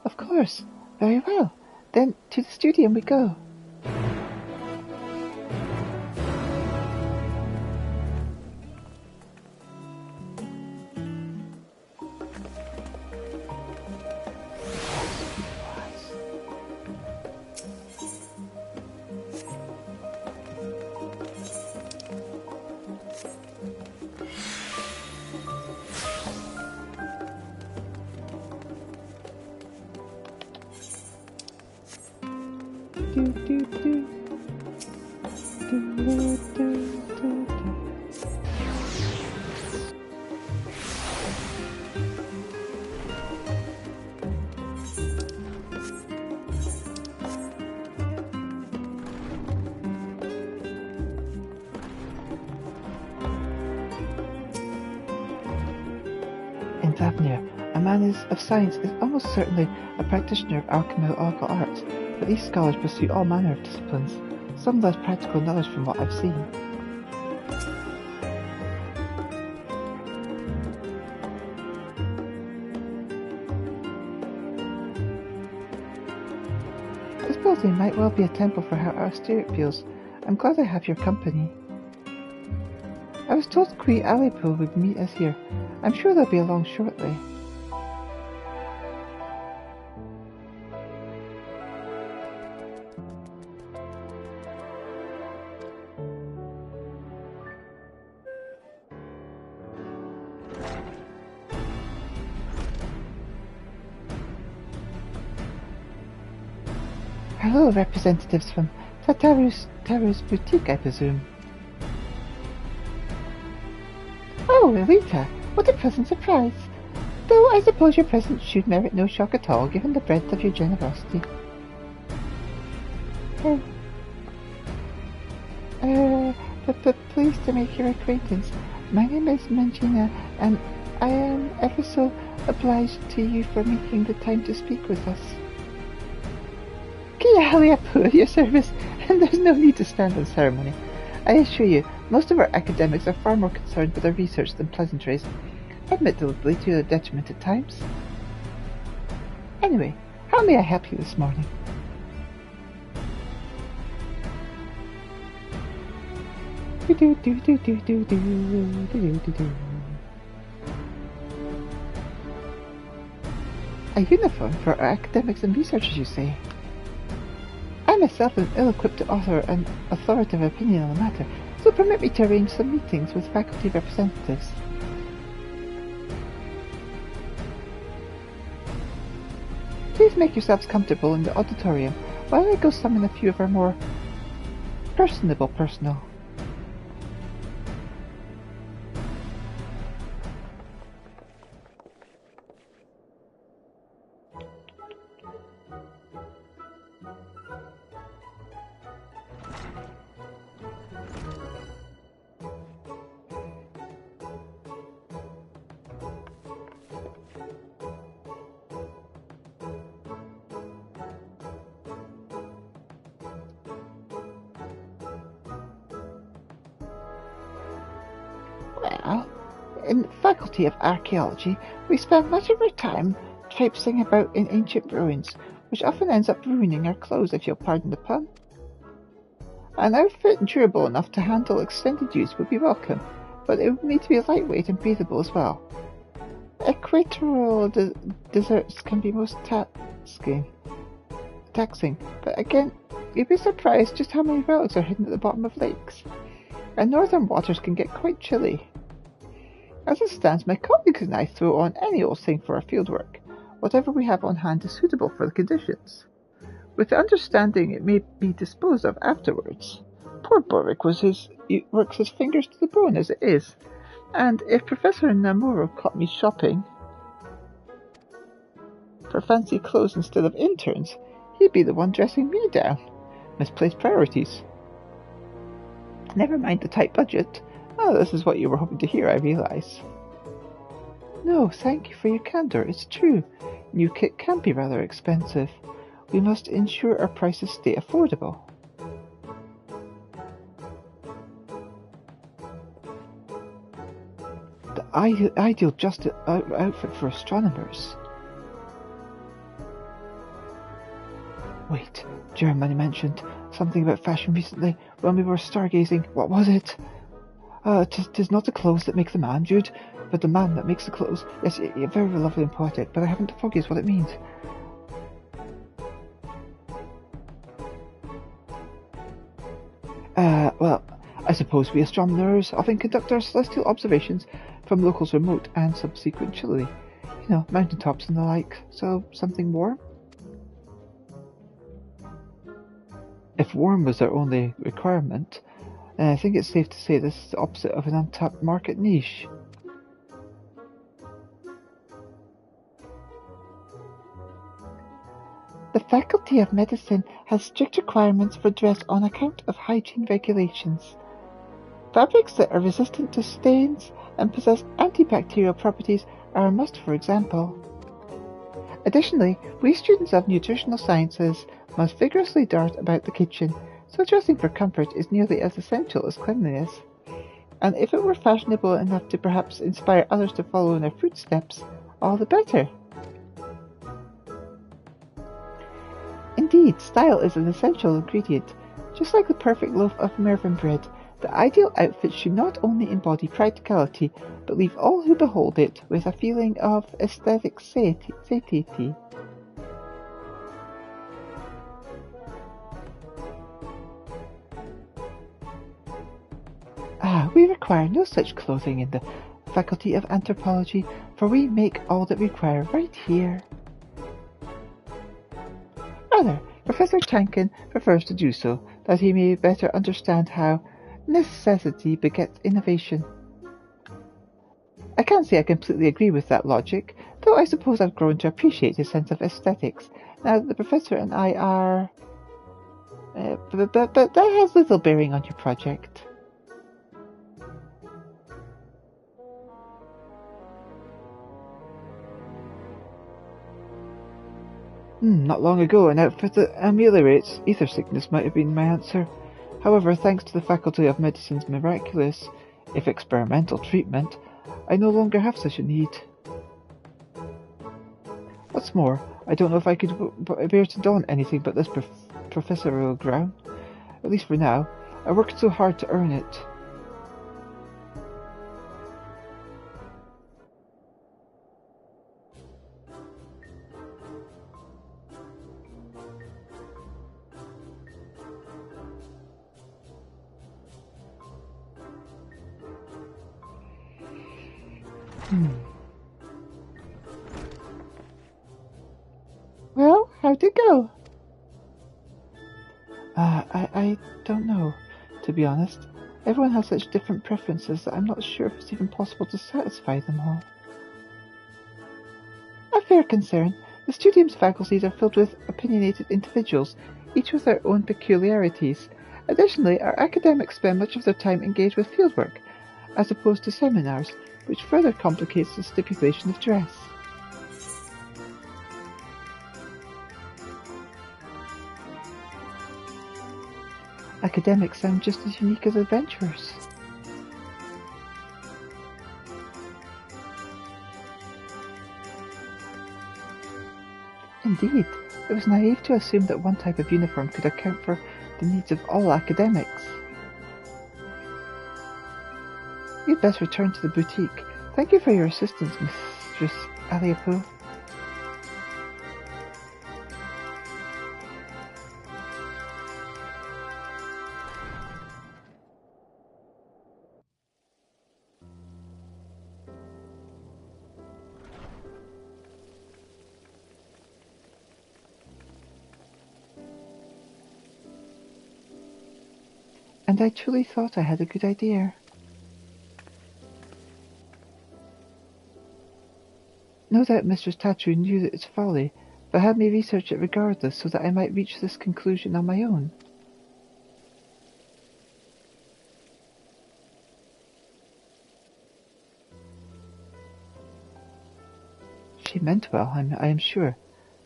Of course. Very well. Then to the studio we go. In Thavnir, a man of science is almost certainly a practitioner of alchemical arts, but these scholars pursue all manner of disciplines, some less practical than others from what I've seen. This building might well be a temple for how austere it feels. I'm glad I have your company. I was told Queen Alipo would meet us here. I'm sure they'll be along shortly. Hello, representatives from Taru's boutique, I presume. Oh, Elita, what a pleasant surprise! Though I suppose your presence should merit no shock at all, given the breadth of your generosity. Pleased to make your acquaintance. My name is Mangina, and I am ever so obliged to you for making the time to speak with us. Hurry up with your service, and there's no need to stand on ceremony. I assure you, most of our academics are far more concerned with their research than pleasantries, admittedly to their detriment at times. Anyway, how may I help you this morning? A uniform for our academics and researchers, you say? I myself am ill-equipped to offer an authoritative opinion on the matter, so permit me to arrange some meetings with faculty representatives. Please make yourselves comfortable in the auditorium while I go summon a few of our more personable personnel. Well, in the Faculty of Archaeology, we spend much of our time traipsing about in ancient ruins, which often ends up ruining our clothes, if you'll pardon the pun. An outfit durable enough to handle extended use would be welcome, but it would need to be lightweight and breathable as well. Equatorial deserts can be most taxing, but again, you'd be surprised just how many relics are hidden at the bottom of lakes. And northern waters can get quite chilly. As it stands, my colleagues and I throw on any old thing for our fieldwork. Whatever we have on hand is suitable for the conditions, with the understanding it may be disposed of afterwards. Poor Boric works his fingers to the bone as it is, and if Professor Namuro caught me shopping for fancy clothes instead of interns, he'd be the one dressing me down. Misplaced priorities. Never mind the tight budget. Oh, this is what you were hoping to hear, I realize. No, thank you for your candor. It's true. New kit can be rather expensive. We must ensure our prices stay affordable. The ideal outfit for astronomers. Wait, Germany mentioned something about fashion recently when we were stargazing. What was it? 'Tis not the clothes that make the man, Jude, but the man that makes the clothes. Yes, you're very lovely and poetic, but I haven't the foggiest what it means. Well, I suppose we astronomers often conduct our celestial observations from locales remote and subsequently. You know, mountaintops and the like, so something warm? If warm was their only requirement, then I think it's safe to say this is the opposite of an untapped market niche. The Faculty of Medicine has strict requirements for dress on account of hygiene regulations. Fabrics that are resistant to stains and possess antibacterial properties are a must, for example. Additionally, we students of nutritional sciences must vigorously dart about the kitchen, so dressing for comfort is nearly as essential as cleanliness. And if it were fashionable enough to perhaps inspire others to follow in their footsteps, all the better. Indeed, style is an essential ingredient. Just like the perfect loaf of Mervyn bread, the ideal outfit should not only embody practicality, but leave all who behold it with a feeling of aesthetic satiety. We require no such clothing in the Faculty of Anthropology, for we make all that we require right here. Rather, Professor Tankin prefers to do so, that he may better understand how necessity begets innovation. I can't say I completely agree with that logic, though I suppose I've grown to appreciate his sense of aesthetics, now that the Professor and I are... but that has little bearing on your project. Not long ago, an outfit that ameliorates ether sickness might have been my answer. However, thanks to the Faculty of Medicine's miraculous, if experimental, treatment, I no longer have such a need. What's more, I don't know if I could bear to don anything but this professorial gown. At least for now. I worked so hard to earn it. Well, how'd it go? I don't know, to be honest. Everyone has such different preferences that I'm not sure if it's even possible to satisfy them all. A fair concern. The studium's faculties are filled with opinionated individuals, each with their own peculiarities. Additionally, our academics spend much of their time engaged with fieldwork, as opposed to seminars, which further complicates the stipulation of dress. Academics sound just as unique as adventurers. Indeed, it was naive to assume that one type of uniform could account for the needs of all academics. You'd best return to the boutique. Thank you for your assistance, Mistress Aliapu. And I truly thought I had a good idea. No doubt Mistress Tatru knew its folly, but had me research it regardless so that I might reach this conclusion on my own. She meant well, I am sure.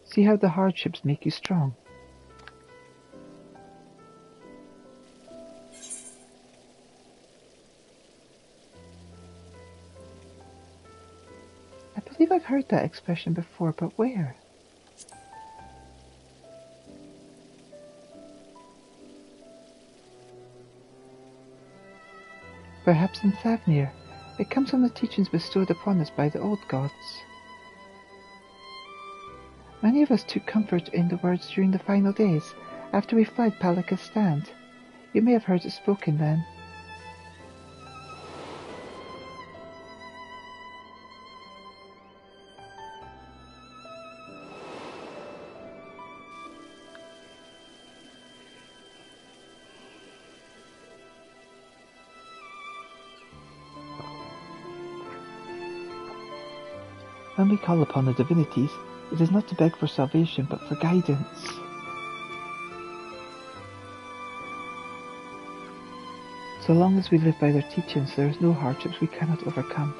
See how the hardships make you strong. I believe I've heard that expression before, but where? Perhaps in Thavnir. It comes from the teachings bestowed upon us by the old gods. Many of us took comfort in the words during the final days, after we fled Palika's stand. You may have heard it spoken then. When we call upon the divinities, it is not to beg for salvation, but for guidance. So long as we live by their teachings, there is no hardships we cannot overcome.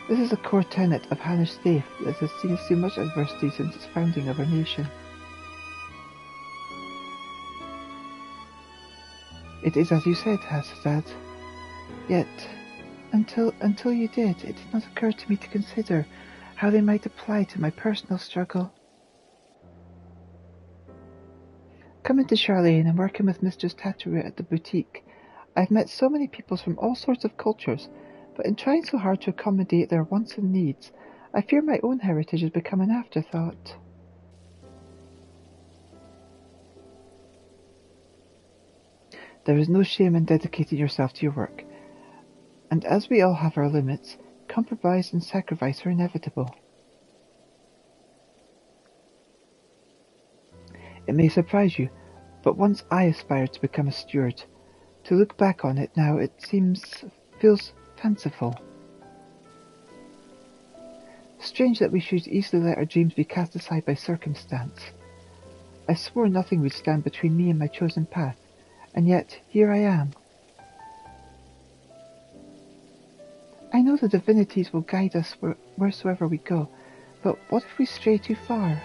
This is a core tenet of Hannish faith that has seen us through much adversity since its founding of our nation. It is as you said, Hasdad. Yet, until you did, it did not occur to me to consider how they might apply to my personal struggle. Coming to Charlene and working with Mistress Tatteru at the boutique, I've met so many people from all sorts of cultures, but in trying so hard to accommodate their wants and needs, I fear my own heritage has become an afterthought. There is no shame in dedicating yourself to your work, and as we all have our limits, compromise and sacrifice are inevitable. It may surprise you, but once I aspired to become a steward. To look back on it now, it feels fanciful. Strange that we should easily let our dreams be cast aside by circumstance. I swore nothing would stand between me and my chosen path, and yet here I am. I know the divinities will guide us wheresoever we go, but what if we stray too far?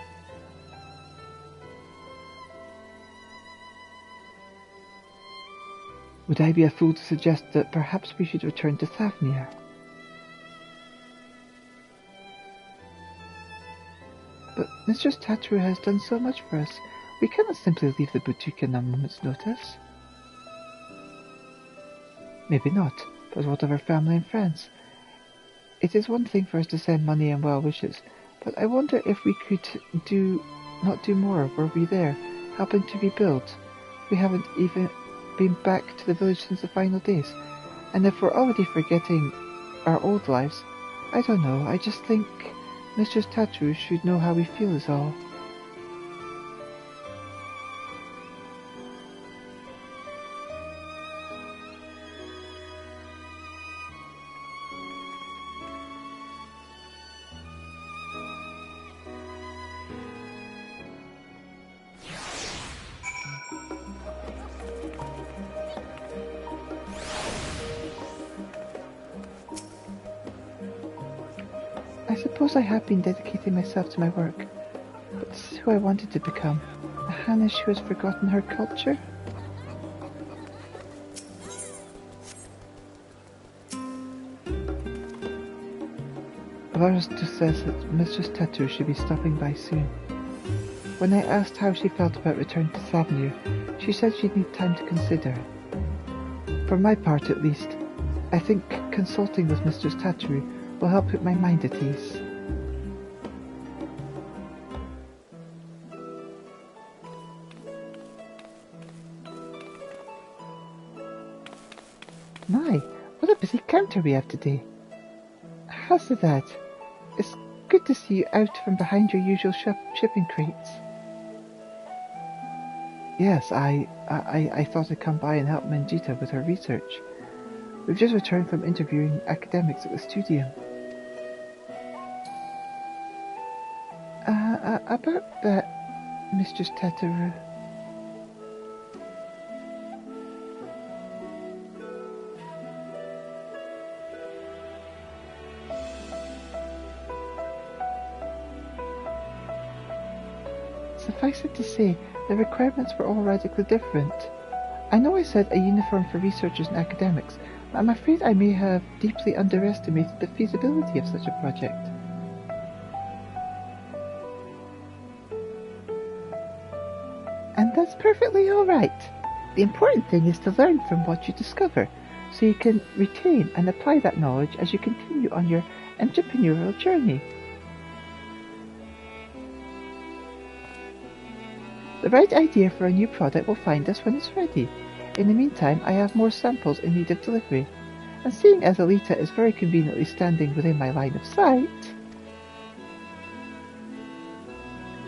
Would I be a fool to suggest that perhaps we should return to Thavnir? But Mistress Tatteru has done so much for us, we cannot simply leave the boutique in a moment's notice. Maybe not, but what of our family and friends? It is one thing for us to send money and well wishes, but I wonder if we could not do more were we there, helping to rebuild. We haven't even been back to the village since the final days, and if we're already forgetting our old lives, I don't know, I just think Mistress Tatteru should know how we feel is all. I suppose I have been dedicating myself to my work, but this is who I wanted to become, a Hannish who has forgotten her culture. Varsto says that Mistress Tatteru should be stopping by soon. When I asked how she felt about returning to Thavnir, she said she'd need time to consider. For my part at least, I think consulting with Mistress Tatteru will help put my mind at ease. My, what a busy counter we have today. How's that? It's good to see you out from behind your usual shipping crates. Yes, I thought I'd come by and help Mangita with her research. We've just returned from interviewing academics at the studio. About that, Mistress Tatteru. Suffice it to say, the requirements were all radically different. I know I said a uniform for researchers and academics, but I'm afraid I may have deeply underestimated the feasibility of such a project. And that's perfectly all right. The important thing is to learn from what you discover, so you can retain and apply that knowledge as you continue on your entrepreneurial journey. The right idea for a new product will find us when it's ready. In the meantime, I have more samples in need of delivery, and seeing as Elita is very conveniently standing within my line of sight...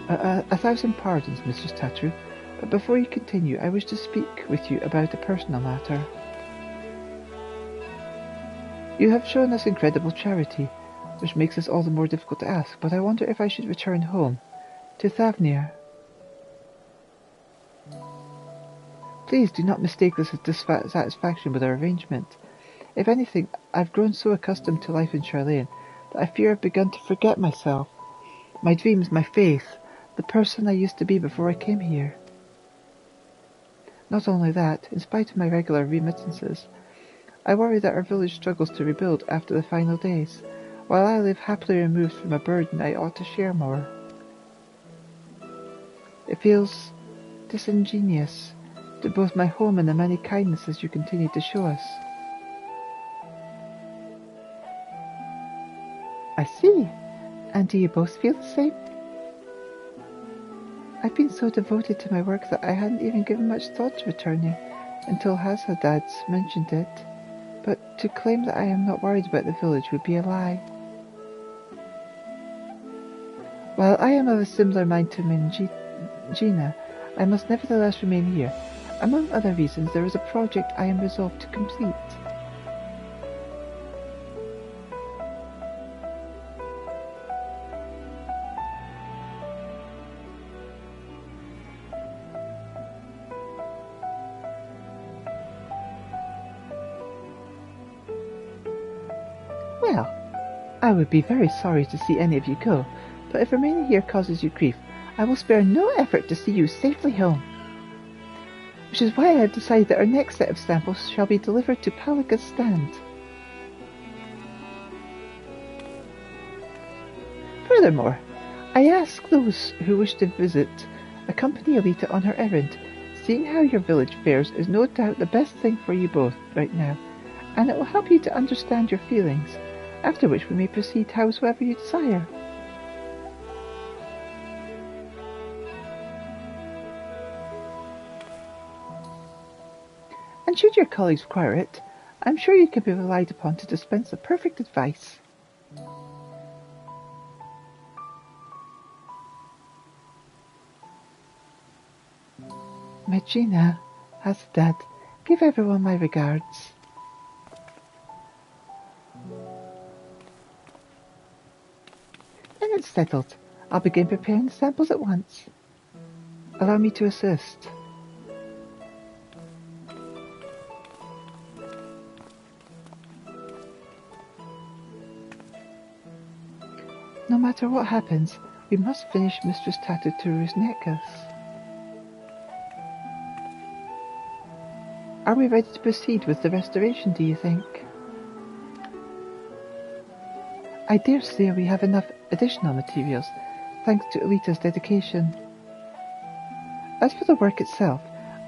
1,000 pardons, Mrs. Tatteru, but before you continue, I wish to speak with you about a personal matter. You have shown us incredible charity. which makes this all the more difficult to ask, but I wonder if I should return home, to Thavnir. Please do not mistake this as dissatisfaction with our arrangement. If anything, I've grown so accustomed to life in Charlene that I fear I've begun to forget myself, my dreams, my faith, the person I used to be before I came here. Not only that, in spite of my regular remittances, I worry that our village struggles to rebuild after the final days, while I live happily removed from a burden I ought to share more. It feels disingenuous to both my home and the many kindnesses you continue to show us. I see. And do you both feel the same? I've been so devoted to my work that I hadn't even given much thought to returning until Hasadad's mentioned it. But to claim that I am not worried about the village would be a lie. While I am of a similar mind to Gina, I must nevertheless remain here. Among other reasons, there is a project I am resolved to complete. Well, I would be very sorry to see any of you go, but if remaining here causes you grief, I will spare no effort to see you safely home. Which is why I have decided that our next set of samples shall be delivered to Palika's stand. Furthermore, I ask those who wish to visit accompany Elita on her errand. Seeing how your village fares is no doubt the best thing for you both right now, and it will help you to understand your feelings, after which we may proceed howsoever you desire. And should your colleagues require it, I am sure you can be relied upon to dispense the perfect advice. Magina, Hasadad, give everyone my regards. Then it's settled. I'll begin preparing the samples at once. Allow me to assist. No matter what happens, we must finish Mistress Tataturu's necklace. Are we ready to proceed with the restoration, do you think? I dare say we have enough additional materials, thanks to Elita's dedication. As for the work itself,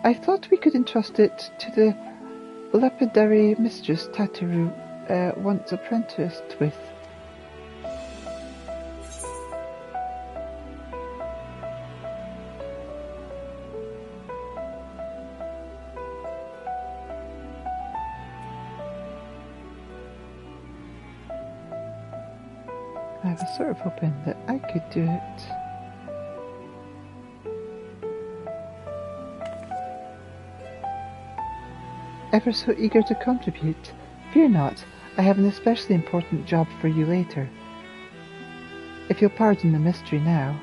I thought we could entrust it to the lapidary Mistress Taturu once apprenticed with. I was sort of hoping that I could do it. Ever so eager to contribute? Fear not, I have an especially important job for you later. If you'll pardon the mystery now.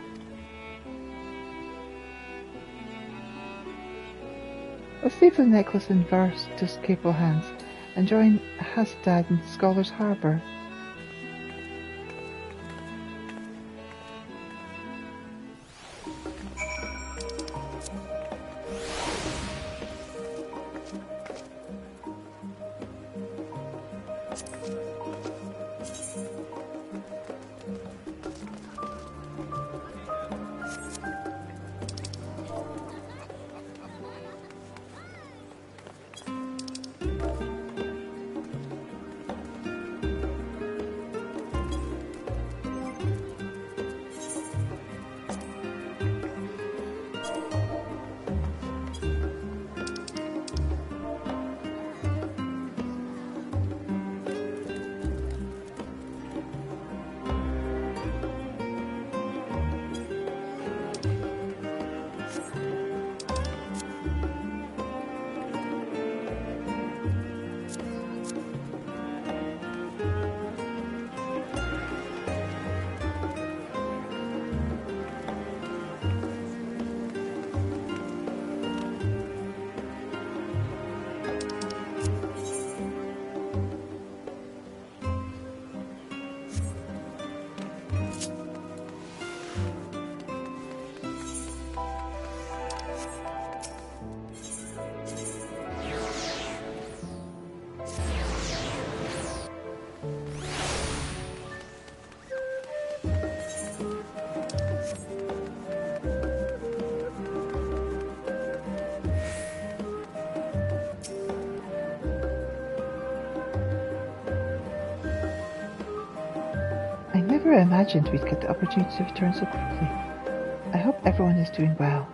Let's leave the necklace in Varsta's capable hands and join Hasadad in Scholar's Harbour. never imagined we'd get the opportunity to return so quickly. I hope everyone is doing well.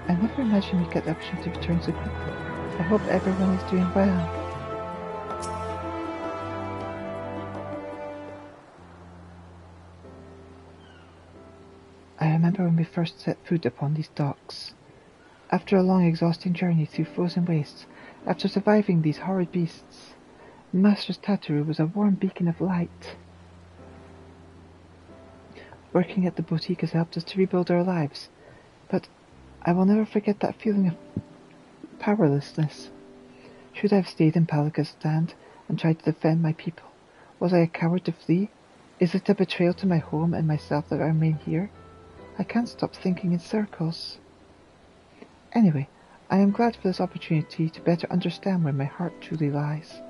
I never imagined we'd get the opportunity to return so quickly. I hope everyone is doing well. I remember when we first set foot upon these docks. After a long, exhausting journey through frozen wastes, after surviving these horrid beasts, Master's tattoo was a warm beacon of light. Working at the boutique has helped us to rebuild our lives, but I will never forget that feeling of powerlessness. Should I have stayed in Palakistan and tried to defend my people? Was I a coward to flee? Is it a betrayal to my home and myself that I remain here? I can't stop thinking in circles. Anyway, I am glad for this opportunity to better understand where my heart truly lies.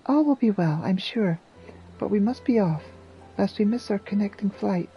All will be well, I'm sure, but we must be off, lest we miss our connecting flight.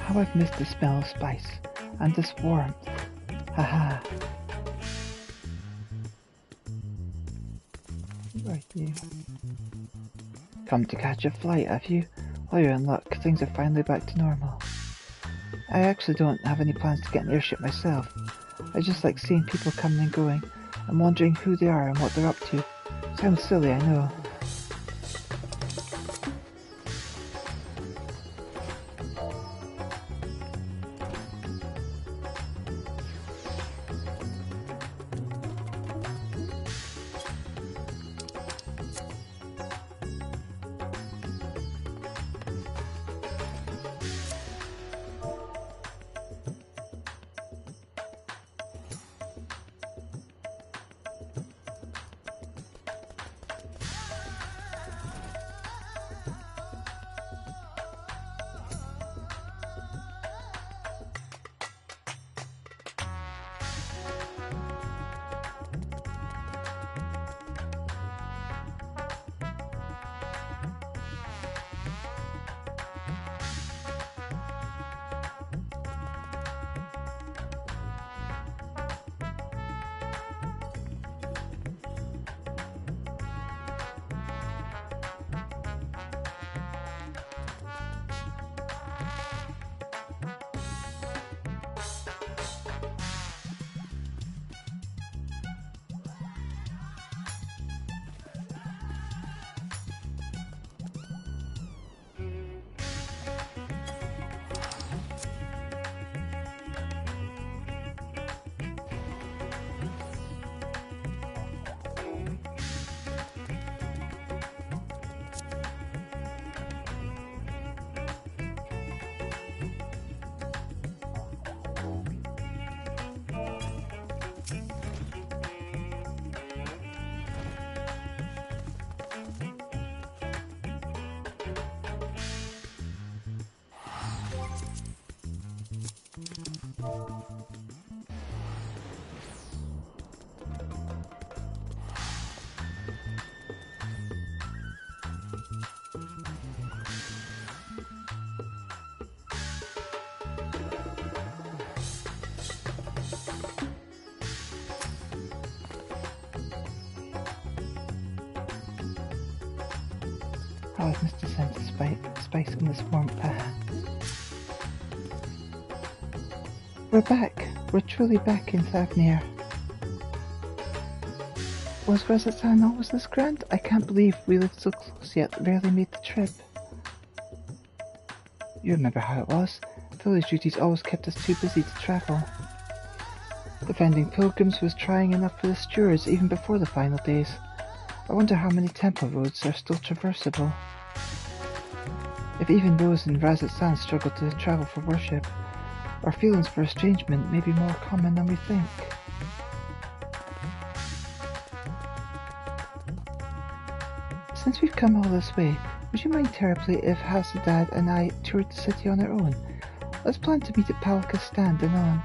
How I've missed the smell of spice, and this warmth. Haha. Who are you? Come to catch a flight, have you? Well, you're in luck. Things are finally back to normal. I actually don't have any plans to get an airship myself. I just like seeing people coming and going, and wondering who they are and what they're up to. Sounds silly, I know. Oh, I must have sent spice on this warm pan. We're back. We're truly back in Thavnir. Was Razatan always this grand? I can't believe we lived so close yet rarely made the trip. You remember how it was. Village duties always kept us too busy to travel. Defending pilgrims was trying enough for the stewards even before the final days. I wonder how many temple roads are still traversable. If even those in Razatan struggle to travel for worship, our feelings for estrangement may be more common than we think. Since we've come all this way, would you mind terribly if Hasadad and I toured the city on our own? Let's plan to meet at Palka's stand and on.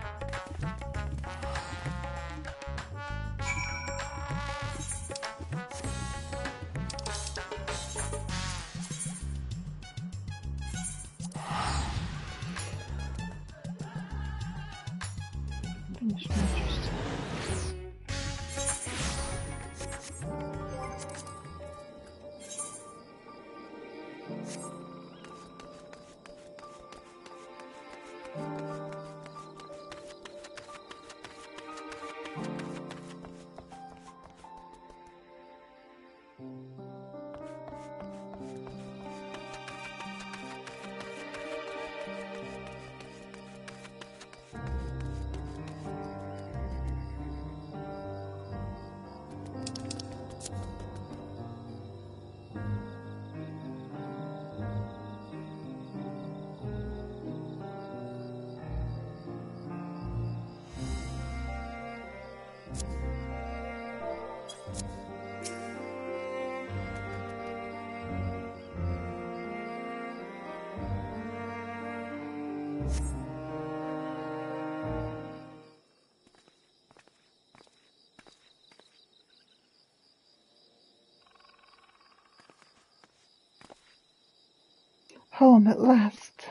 Home at last.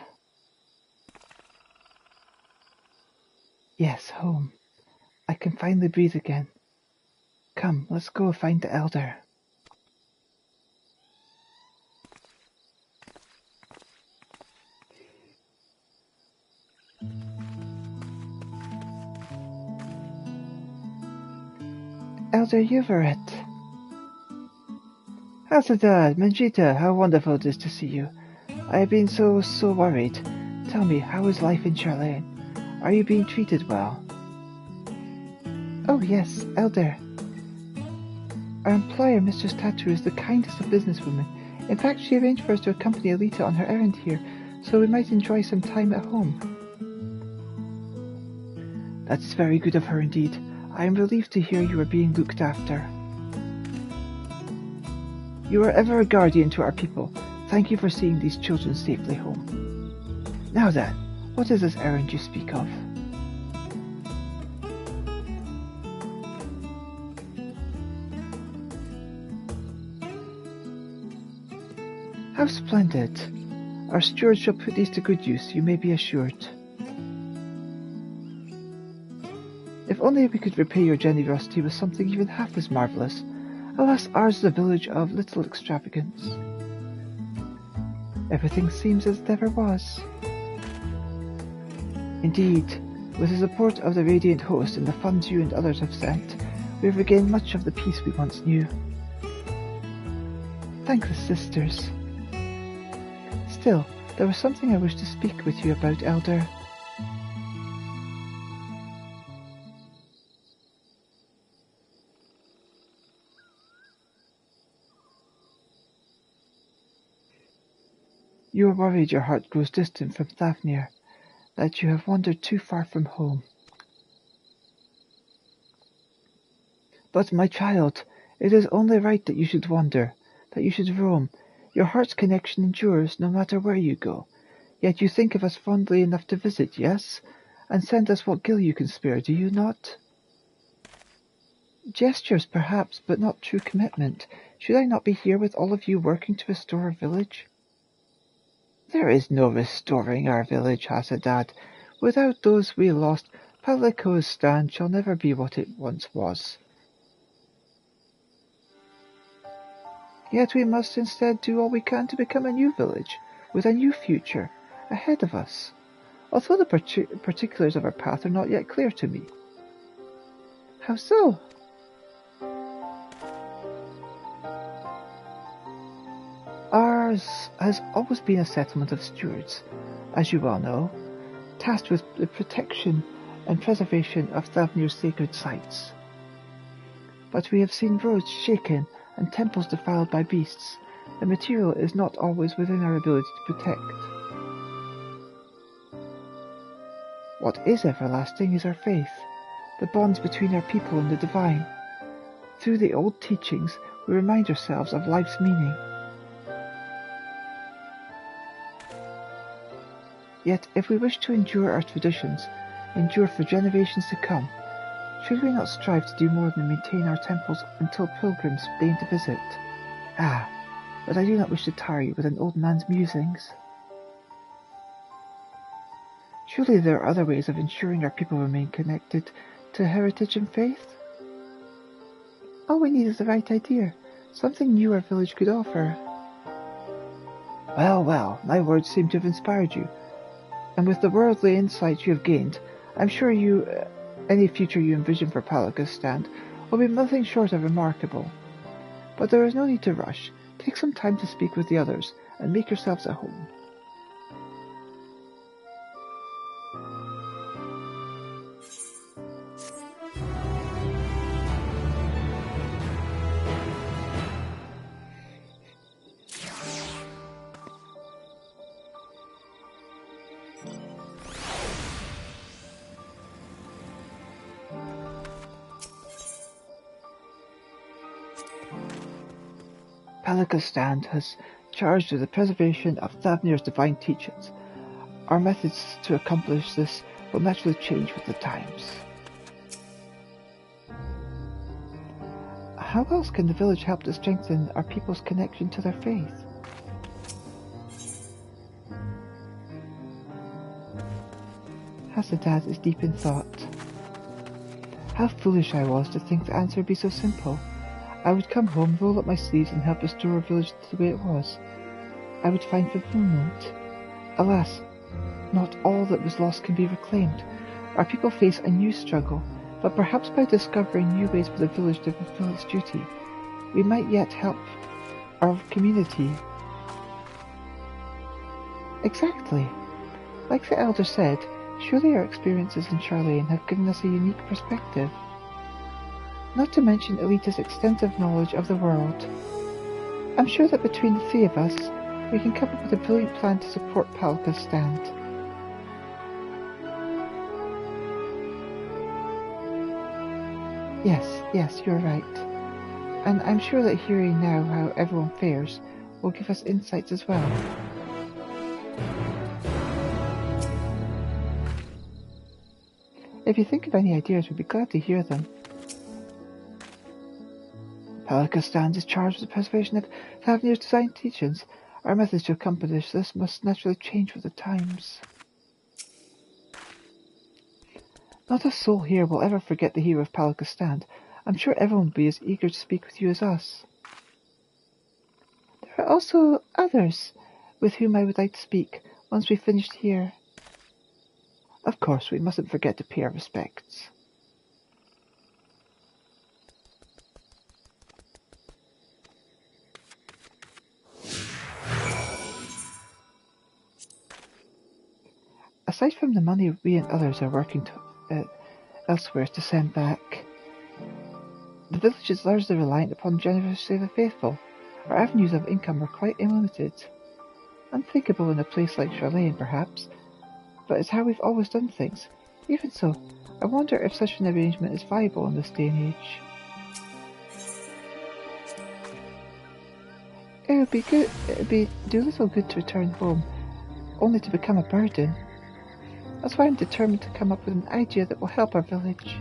Yes, home. I can finally breathe again. Come, let's go find the elder. Elder Yuveret. Hasadad, Manjita, how wonderful it is to see you. I have been so worried. Tell me, how is life in Charlene? Are you being treated well? Oh yes, Elder. Our employer, Mistress Tatu, is the kindest of businesswomen. In fact, she arranged for us to accompany Elita on her errand here, so we might enjoy some time at home. That is very good of her indeed. I am relieved to hear you are being looked after. You are ever a guardian to our people. Thank you for seeing these children safely home. Now then, what is this errand you speak of? How splendid! Our stewards shall put these to good use, you may be assured. If only we could repay your generosity with something even half as marvellous. Alas, ours is a village of little extravagance. Everything seems as it ever was. Indeed, with the support of the Radiant Host and the funds you and others have sent, we have regained much of the peace we once knew. Thank the sisters. Still, there was something I wish to speak with you about, Elder. You are worried your heart grows distant from Thavnir, that you have wandered too far from home. But, my child, it is only right that you should wander, that you should roam. Your heart's connection endures no matter where you go. Yet you think of us fondly enough to visit, yes? and send us what gil you can spare, do you not? Gestures, perhaps, but not true commitment. Should I not be here with all of you working to restore our village? There is no restoring our village, Hasadad. Without those we lost, Paliko's stand shall never be what it once was. Yet we must instead do all we can to become a new village, with a new future ahead of us, although the particulars of our path are not yet clear to me. How so? Ours has always been a settlement of stewards, as you well know, tasked with the protection and preservation of Thavnir's sacred sites. But we have seen roads shaken and temples defiled by beasts. The material is not always within our ability to protect. What is everlasting is our faith, the bonds between our people and the divine. Through the old teachings, we remind ourselves of life's meaning. Yet, if we wish to endure our traditions, endure for generations to come, should we not strive to do more than maintain our temples until pilgrims deign to visit? Ah, but I do not wish to tire you with an old man's musings. Surely there are other ways of ensuring our people remain connected to heritage and faith? All we need is the right idea, something new our village could offer. Well, well, my words seem to have inspired you, and with the worldly insights you have gained, I'm sure any future you envision for Palika's stand will be nothing short of remarkable. But there is no need to rush. Take some time to speak with the others, and make yourselves at home. Palika's stand has charged with the preservation of Thavnir's divine teachings. Our methods to accomplish this will naturally change with the times. How else can the village help to strengthen our people's connection to their faith? Hasadad is deep in thought. How foolish I was to think the answer would be so simple. I would come home, roll up my sleeves, and help restore our village to the way it was. I would find fulfillment. Alas, not all that was lost can be reclaimed. Our people face a new struggle, but perhaps by discovering new ways for the village to fulfill its duty, we might yet help our community. Exactly. Like the elder said, surely our experiences in Charlene have given us a unique perspective. Not to mention Elita's extensive knowledge of the world. I'm sure that between the three of us, we can come up with a brilliant plan to support Palika's stand. Yes, you're right. And I'm sure that hearing now how everyone fares will give us insights as well. If you think of any ideas, we'd be glad to hear them. Palika's stand is charged with the preservation of Thavnir's design teachings. Our methods to accomplish this must naturally change with the times. Not a soul here will ever forget the hero of Palika's stand. I'm sure everyone will be as eager to speak with you as us. There are also others with whom I would like to speak once we've finished here. Of course, we mustn't forget to pay our respects. Aside from the money we and others are working elsewhere to send back, the village is largely reliant upon the generosity of the faithful. Our avenues of income are quite unlimited. Unthinkable in a place like Charlene, perhaps, but it's how we've always done things. Even so, I wonder if such an arrangement is viable in this day and age. It would do little good to return home, only to become a burden. That's why I'm determined to come up with an idea that will help our village.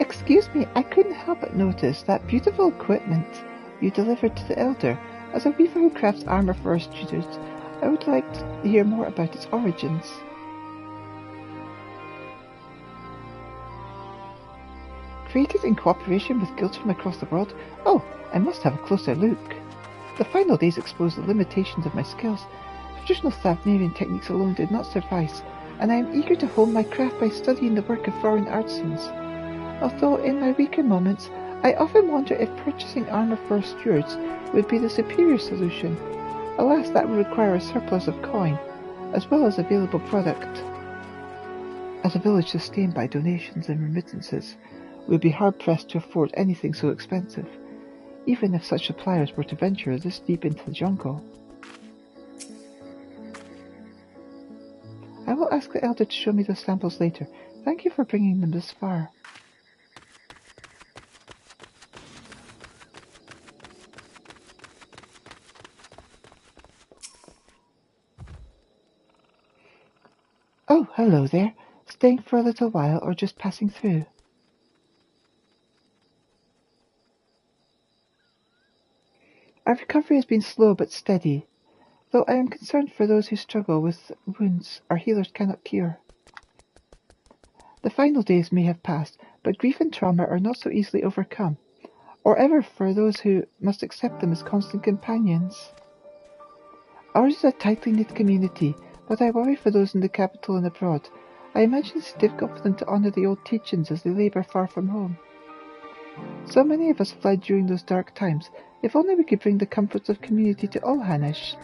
Excuse me, I couldn't help but notice that beautiful equipment you delivered to the Elder. As a weaver who crafts armor for our students, I would like to hear more about its origins. Created in cooperation with guilds from across the world? Oh, I must have a closer look. The final days exposed the limitations of my skills. Traditional Thavnarian techniques alone did not suffice, and I am eager to hone my craft by studying the work of foreign artisans. Although in my weaker moments, I often wonder if purchasing armor for our stewards would be the superior solution. Alas, that would require a surplus of coin, as well as available product. As a village sustained by donations and remittances, we would be hard-pressed to afford anything so expensive, even if such suppliers were to venture this deep into the jungle. I will ask the Elder to show me those samples later. Thank you for bringing them this far. Oh, hello there. Staying for a little while or just passing through? Our recovery has been slow but steady, though I am concerned for those who struggle with wounds our healers cannot cure. The final days may have passed, but grief and trauma are not so easily overcome, or ever for those who must accept them as constant companions. Ours is a tightly knit community, but I worry for those in the capital and abroad. I imagine it's difficult for them to honour the old teachings as they labour far from home. So many of us fled during those dark times. If only we could bring the comforts of community to all Hanesh.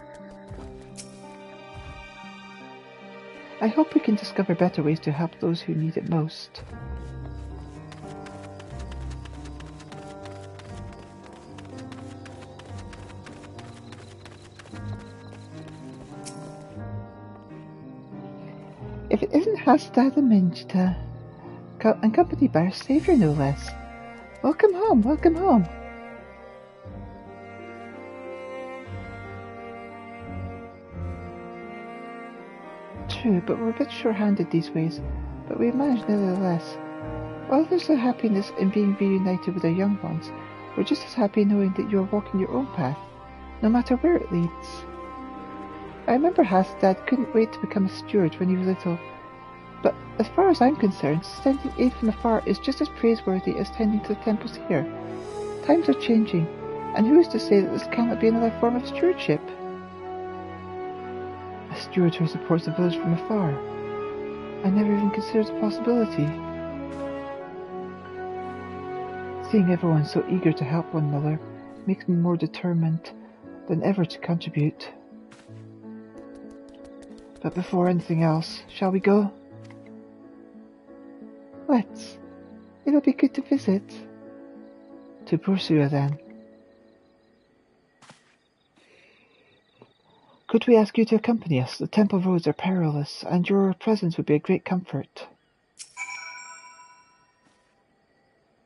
I hope we can discover better ways to help those who need it most. If it isn't Hastad and Minjta, accompanied by our saviour no less. Welcome home, welcome home. True, but we're a bit sure-handed these ways, but we manage nevertheless. While there's a happiness in being reunited with our young ones, we're just as happy knowing that you're walking your own path, no matter where it leads. I remember Hastad couldn't wait to become a steward when he was little, but as far as I'm concerned, sending aid from afar is just as praiseworthy as tending to the temples here. Times are changing, and who is to say that this cannot be another form of stewardship? A steward who supports the village from afar. I never even considered the possibility. Seeing everyone so eager to help one another makes me more determined than ever to contribute. But before anything else, shall we go? Let's. It'll be good to visit. To Bursua then. Could we ask you to accompany us? The temple roads are perilous, and your presence would be a great comfort.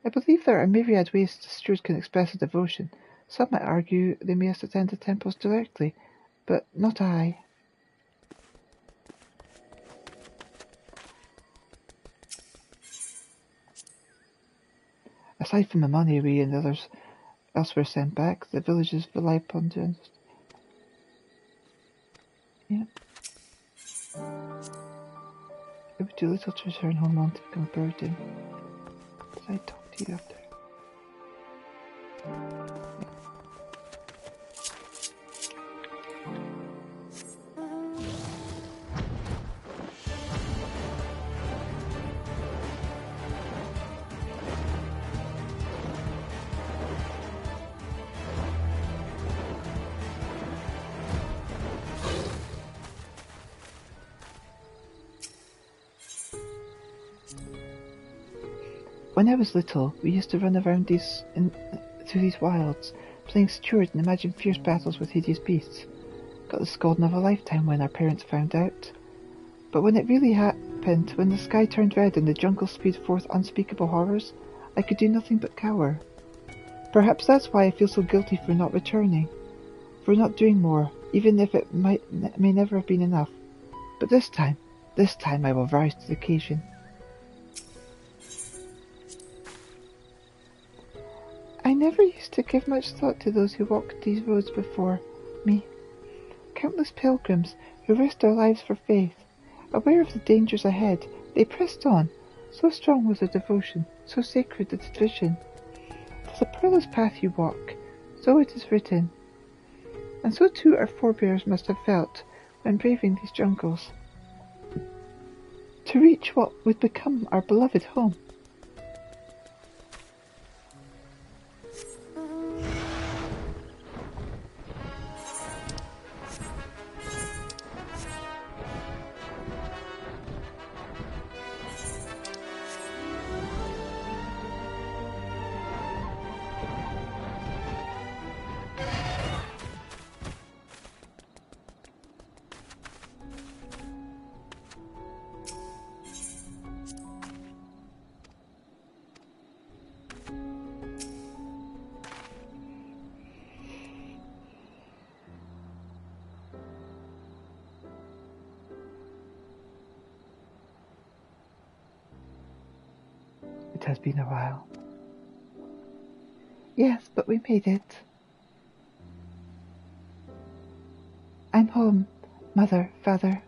I believe there are myriad ways the stewards can express a devotion. Some might argue they may attend the temples directly, but not I. Aside from the money we and others elsewhere send back, the villages rely upon doing. Yeah. It would do little to return home on to become a burden. As I talk to you after. Yeah. When I was little, we used to run around through these wilds, playing steward and imagine fierce battles with hideous beasts. Got the scolding of a lifetime when our parents found out. But when it really happened, when the sky turned red and the jungle spewed forth unspeakable horrors, I could do nothing but cower. Perhaps that's why I feel so guilty for not returning, for not doing more, even if it may never have been enough. But this time I will rise to the occasion. I never used to give much thought to those who walked these roads before me. Countless pilgrims who risked their lives for faith. Aware of the dangers ahead, they pressed on. So strong was their devotion, so sacred the tradition. 'Tis a perilous path you walk, so it is written. And so too our forebears must have felt when braving these jungles, to reach what would become our beloved home. It has been a while. Yes, but we made it. I'm home, Mother, Father.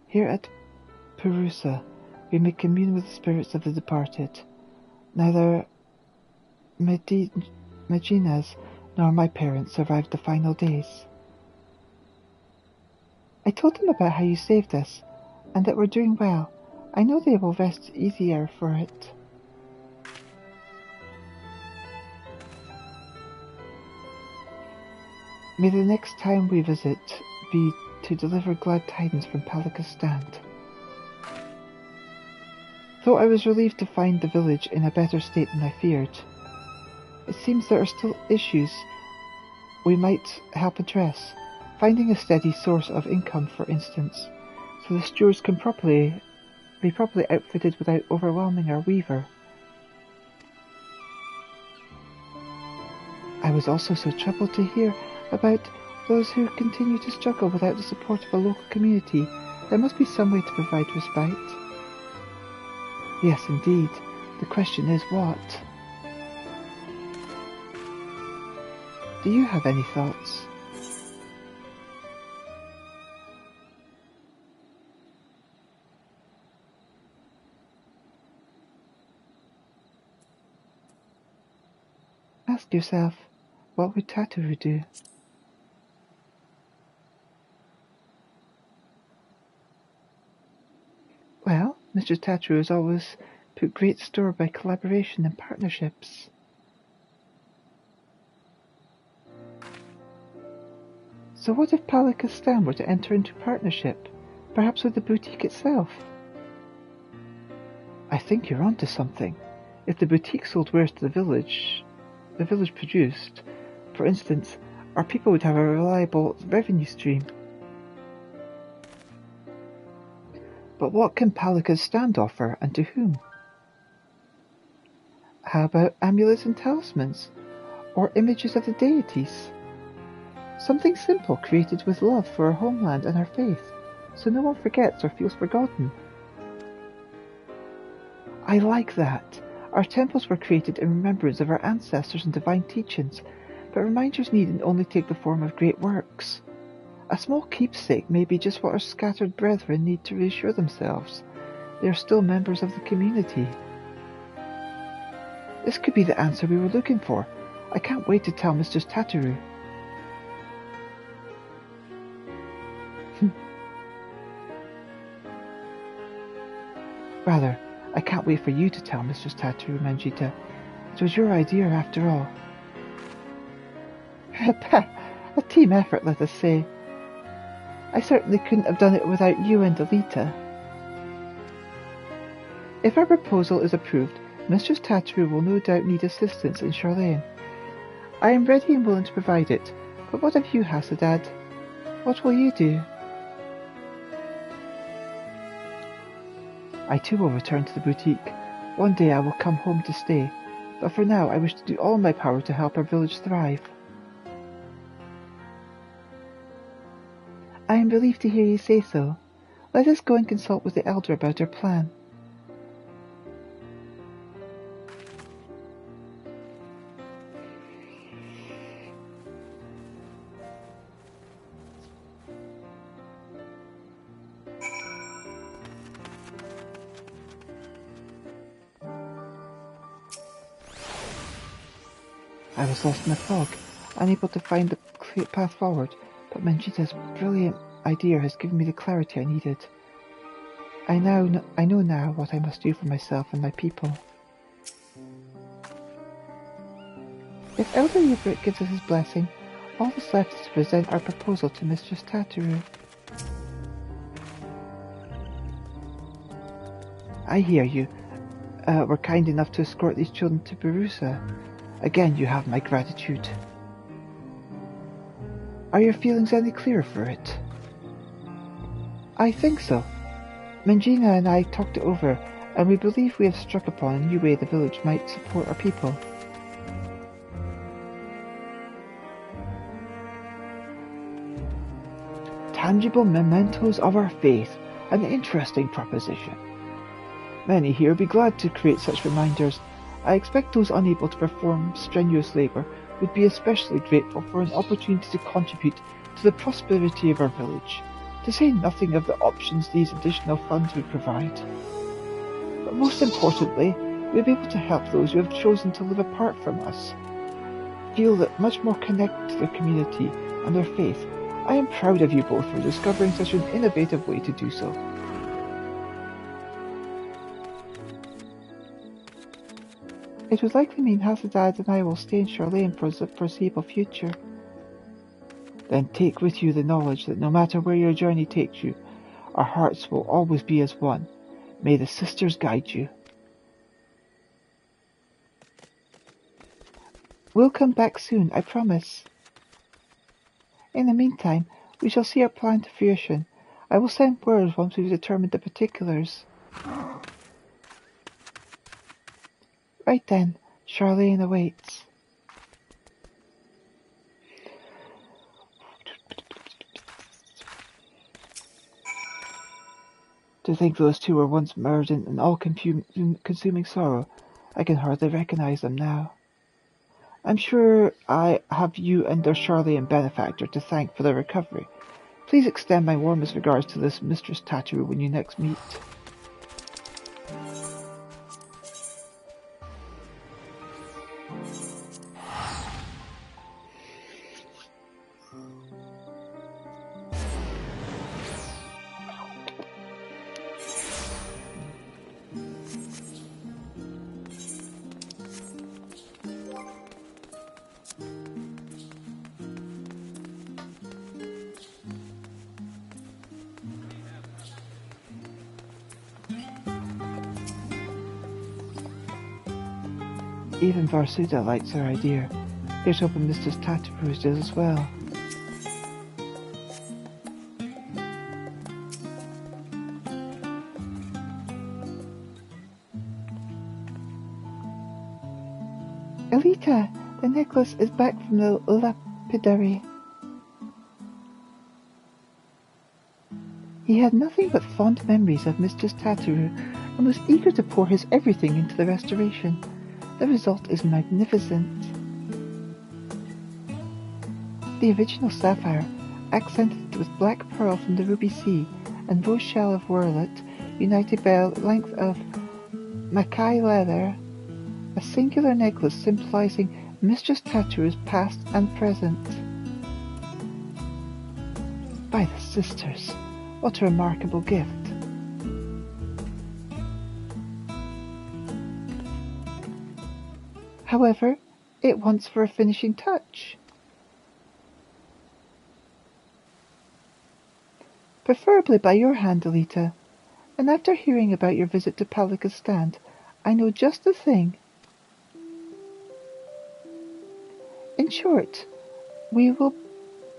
Here at Perusa, we may commune with the spirits of the departed. Neither Medina's nor my parents survived the final days. I told them about how you saved us, and that we're doing well. I know they will rest easier for it. May the next time we visit be to deliver glad tidings from Palika's stand. Though I was relieved to find the village in a better state than I feared, it seems there are still issues we might help address. Finding a steady source of income, for instance, so the stewards can be properly outfitted without overwhelming our weaver. I was also so troubled to hear about those who continue to struggle without the support of a local community. There must be some way to provide respite. Yes, indeed. The question is what? Do you have any thoughts? Ask yourself, what would Tataru do? Well, Mr. Tataru has always put great store by collaboration and partnerships. So what if Palika's stand were to enter into partnership, perhaps with the boutique itself? I think you're onto something. If the boutique sold wares to the village produced, for instance, our people would have a reliable revenue stream. But what can Palika's stand offer, and to whom? How about amulets and talismans, or images of the deities? Something simple created with love for our homeland and our faith, so no one forgets or feels forgotten. I like that. Our temples were created in remembrance of our ancestors and divine teachings, but reminders needn't only take the form of great works. A small keepsake may be just what our scattered brethren need to reassure themselves they are still members of the community. This could be the answer we were looking for. I can't wait to tell Mr. Tataru. Rather, I can't wait for you to tell Mr. Tataru, Manjita. It was your idea after all. A team effort, let us say. I certainly couldn't have done it without you and Elita. If our proposal is approved, Mistress Tatteru will no doubt need assistance in Charlene. I am ready and willing to provide it, but what of you, Hasadad? What will you do? I too will return to the boutique. One day I will come home to stay, but for now I wish to do all in my power to help our village thrive. I am relieved to hear you say so. Let us go and consult with the elder about our plan. I was lost in the fog, unable to find the clear path forward, but Mangita's brilliant idea has given me the clarity I needed. I know now what I must do for myself and my people. If Elder Hubert gives us his blessing, all that's left is to present our proposal to Mistress Tatteru. I hear you. Were kind enough to escort these children to Barusa. Again, you have my gratitude. Are your feelings any clearer for it? I think so. Mangina and I talked it over, and we believe we have struck upon a new way the village might support our people. Tangible mementos of our faith, an interesting proposition. Many here would be glad to create such reminders. I expect those unable to perform strenuous labour would be especially grateful for an opportunity to contribute to the prosperity of our village, to say nothing of the options these additional funds would provide. But most importantly, we'll be able to help those who have chosen to live apart from us, feel that much more connected to their community and their faith. I am proud of you both for discovering such an innovative way to do so. It would likely mean Hasadad and I will stay in Charlene for the foreseeable future. Then take with you the knowledge that no matter where your journey takes you, our hearts will always be as one. May the sisters guide you. We'll come back soon, I promise. In the meantime, we shall see our plan to fruition. I will send word once we've determined the particulars. Right then, Charlene awaits. To think those two were once merged in an all-consuming sorrow, I can hardly recognize them now. I'm sure I have you and their Charlene benefactor to thank for their recovery. Please extend my warmest regards to this Mistress Tatteru when you next meet. Even Varsuda likes our idea. Here's hoping Mistress Tatteru does as well. Elita, the necklace is back from the lapidary. He had nothing but fond memories of Mistress Tatteru and was eager to pour his everything into the restoration. The result is magnificent. The original sapphire, accented with black pearl from the ruby sea and rose shell of whorlet, united by a length of mackay leather, a singular necklace symbolizing Mistress Tatteru's past and present. By the sisters, what a remarkable gift. However, it wants for a finishing touch. Preferably by your hand, Elita. And after hearing about your visit to Palika's stand, I know just the thing. In short, we will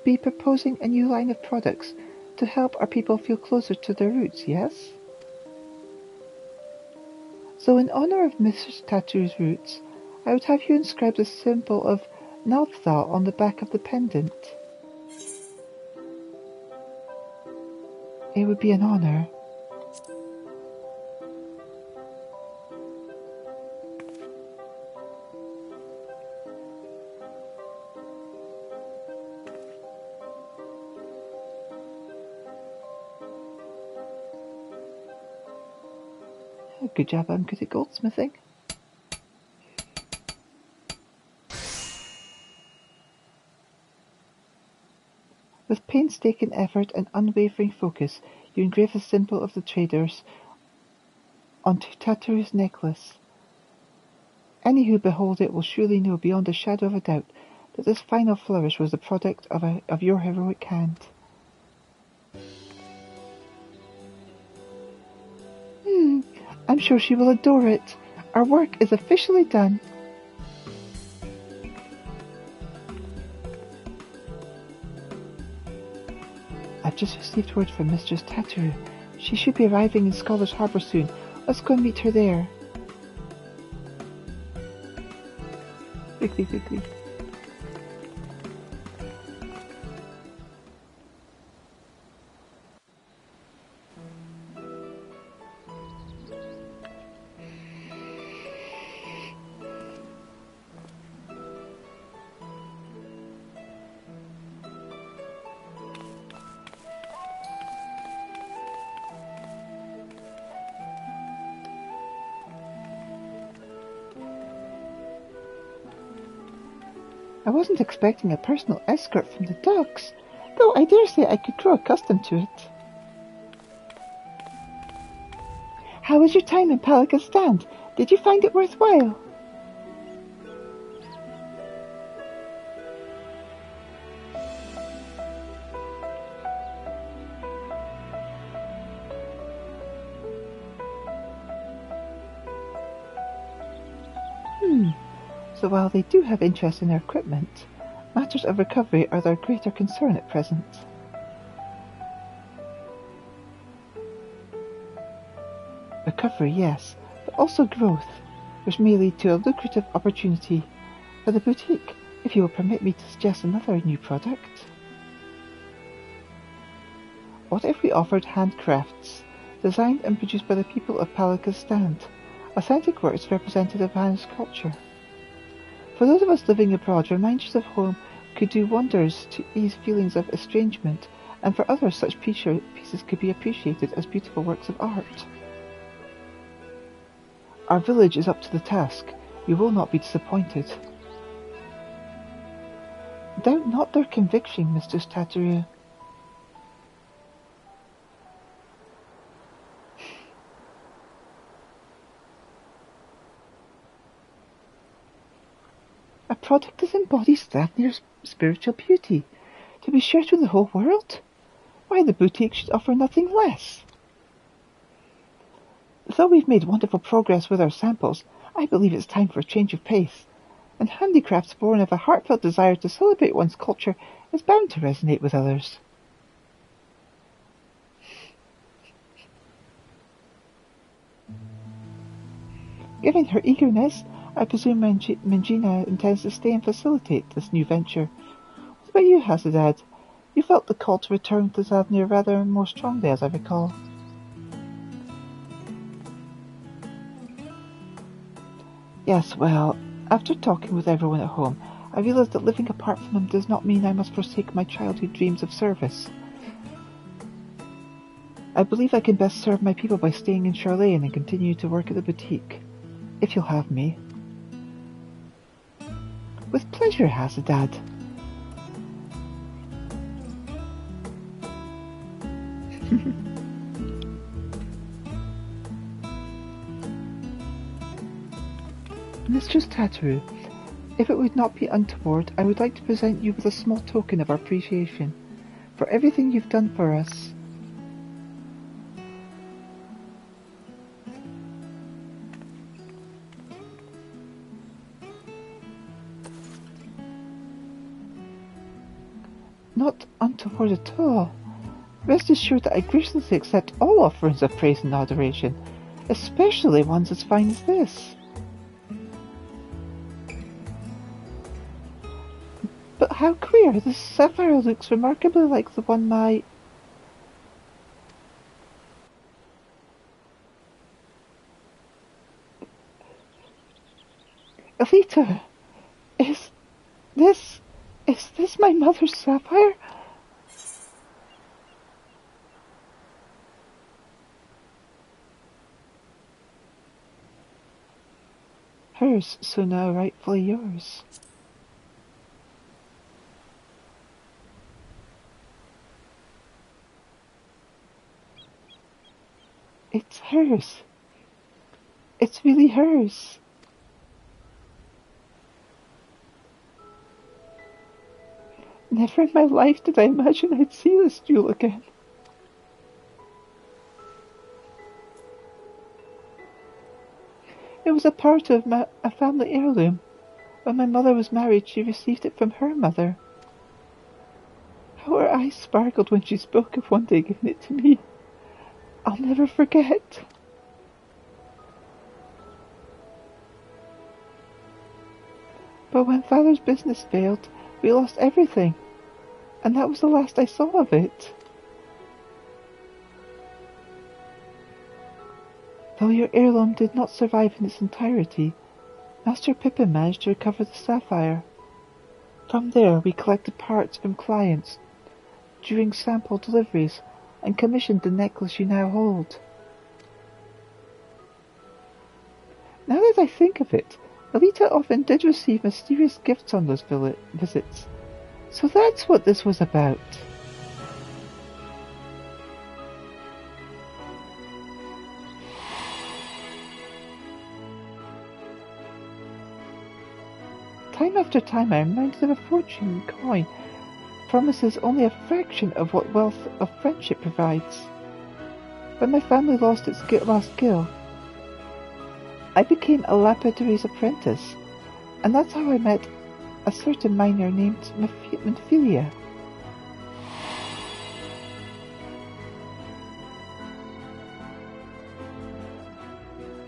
be proposing a new line of products to help our people feel closer to their roots, yes? So in honor of Mrs. Tattoo's roots, I would have you inscribe the symbol of Nalthal on the back of the pendant. It would be an honor. Good job, I'm good at goldsmithing. With painstaking effort and unwavering focus, you engrave the symbol of the traders onto Tattoo's necklace. Any who behold it will surely know beyond a shadow of a doubt that this final flourish was the product of your heroic hand. I'm sure she will adore it. Our work is officially done. I've just received word from Mistress Tattoo. She should be arriving in Scholars Harbour soon. Let's go and meet her there. Quickly. I wasn't expecting a personal escort from the docks, though I dare say I could grow accustomed to it. How was your time in Palika's stand? Did you find it worthwhile? So while they do have interest in their equipment, matters of recovery are their greater concern at present. Recovery, yes, but also growth, which may lead to a lucrative opportunity for the boutique, if you will permit me to suggest another new product. What if we offered handcrafts, designed and produced by the people of Palika's stand, authentic works representative of Hannah's culture? For those of us living abroad, reminders of home could do wonders to ease feelings of estrangement, and for others such pieces could be appreciated as beautiful works of art. Our village is up to the task. You will not be disappointed. Doubt not their conviction, Mistress Tattoo. A product that embodies Thavnir's spiritual beauty, to be shared with the whole world? Why, the boutique should offer nothing less. Though we've made wonderful progress with our samples, I believe it's time for a change of pace, and handicrafts born of a heartfelt desire to celebrate one's culture is bound to resonate with others. Given her eagerness, I presume Mangina intends to stay and facilitate this new venture. What about you, Hasadad? You felt the call to return to Thavnir rather more strongly, as I recall. Yes, well, after talking with everyone at home, I realized that living apart from them does not mean I must forsake my childhood dreams of service. I believe I can best serve my people by staying in Charlene and continue to work at the boutique, if you'll have me. With pleasure, Hasadad. Mistress Tattoo, if it would not be untoward, I would like to present you with a small token of our appreciation for everything you've done for us. not untoward at all. Rest assured that I graciously accept all offerings of praise and adoration, especially ones as fine as this. But how queer! This sapphire looks remarkably like the one my... Elita! Is this my mother's sapphire? Hers, so now rightfully yours. It's hers. It's really hers. Never in my life did I imagine I'd see this jewel again. It was a part of a family heirloom. When my mother was married, she received it from her mother. How her eyes sparkled when she spoke of one day giving it to me. I'll never forget. But when Father's business failed, we lost everything, and that was the last I saw of it. Though your heirloom did not survive in its entirety, Master Pippin managed to recover the sapphire. From there, we collected parts from clients during sample deliveries and commissioned the necklace you now hold. Now that I think of it, Elita often did receive mysterious gifts on those visits, so that's what this was about. Time after time I am reminded of a fortune coin promises only a fraction of what wealth of friendship provides. When my family lost its last skill, I became a lapidary's apprentice, and that's how I met a certain miner named Memphilia.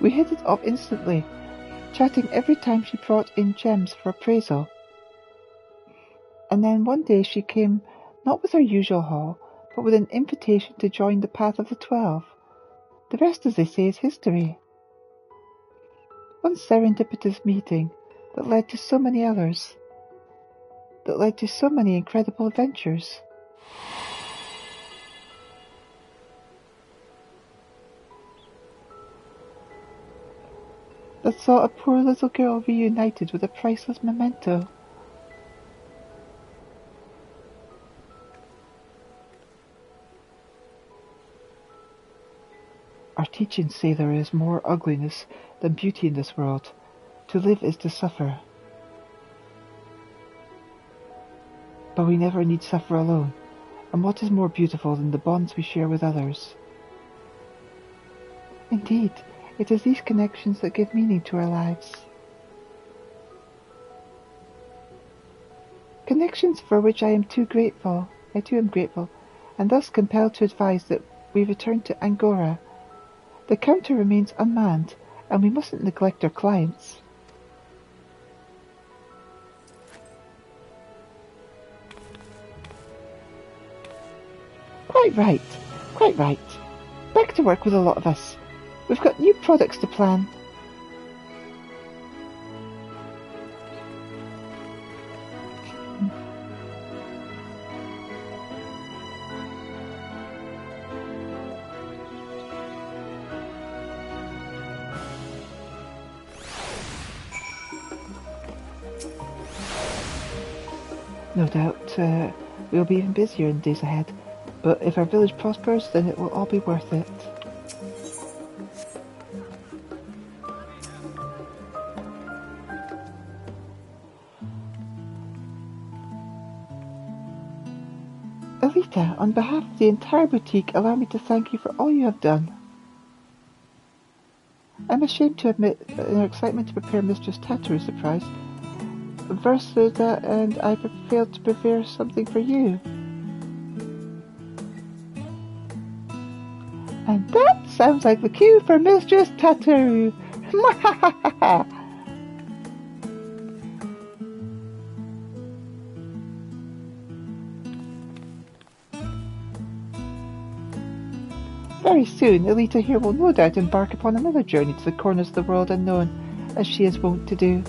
We hit it off instantly, chatting every time she brought in gems for appraisal. And then one day she came, not with her usual haul, but with an invitation to join the Path of the 12. The rest, as they say, is history. One serendipitous meeting that led to so many others, that led to so many incredible adventures. That saw a poor little girl reunited with a priceless memento. Our teachings say there is more ugliness than beauty in this world. To live is to suffer. But we never need suffer alone, and what is more beautiful than the bonds we share with others? Indeed, it is these connections that give meaning to our lives. Connections for which I too am grateful, and thus compelled to advise that we return to Angora. The counter remains unmanned, and we mustn't neglect our clients. Quite right. Back to work with a lot of us. We've got new products to plan. No doubt we'll be even busier in days ahead, but if our village prospers, then it will all be worth it. Elita, on behalf of the entire boutique, allow me to thank you for all you have done. I'm ashamed to admit that in our excitement to prepare Mistress Tatteru's surprise, and I failed to prepare something for you. That sounds like the cue for Mistress Tattoo. Very soon, Elita here will no doubt embark upon another journey to the corners of the world unknown, as she is wont to do.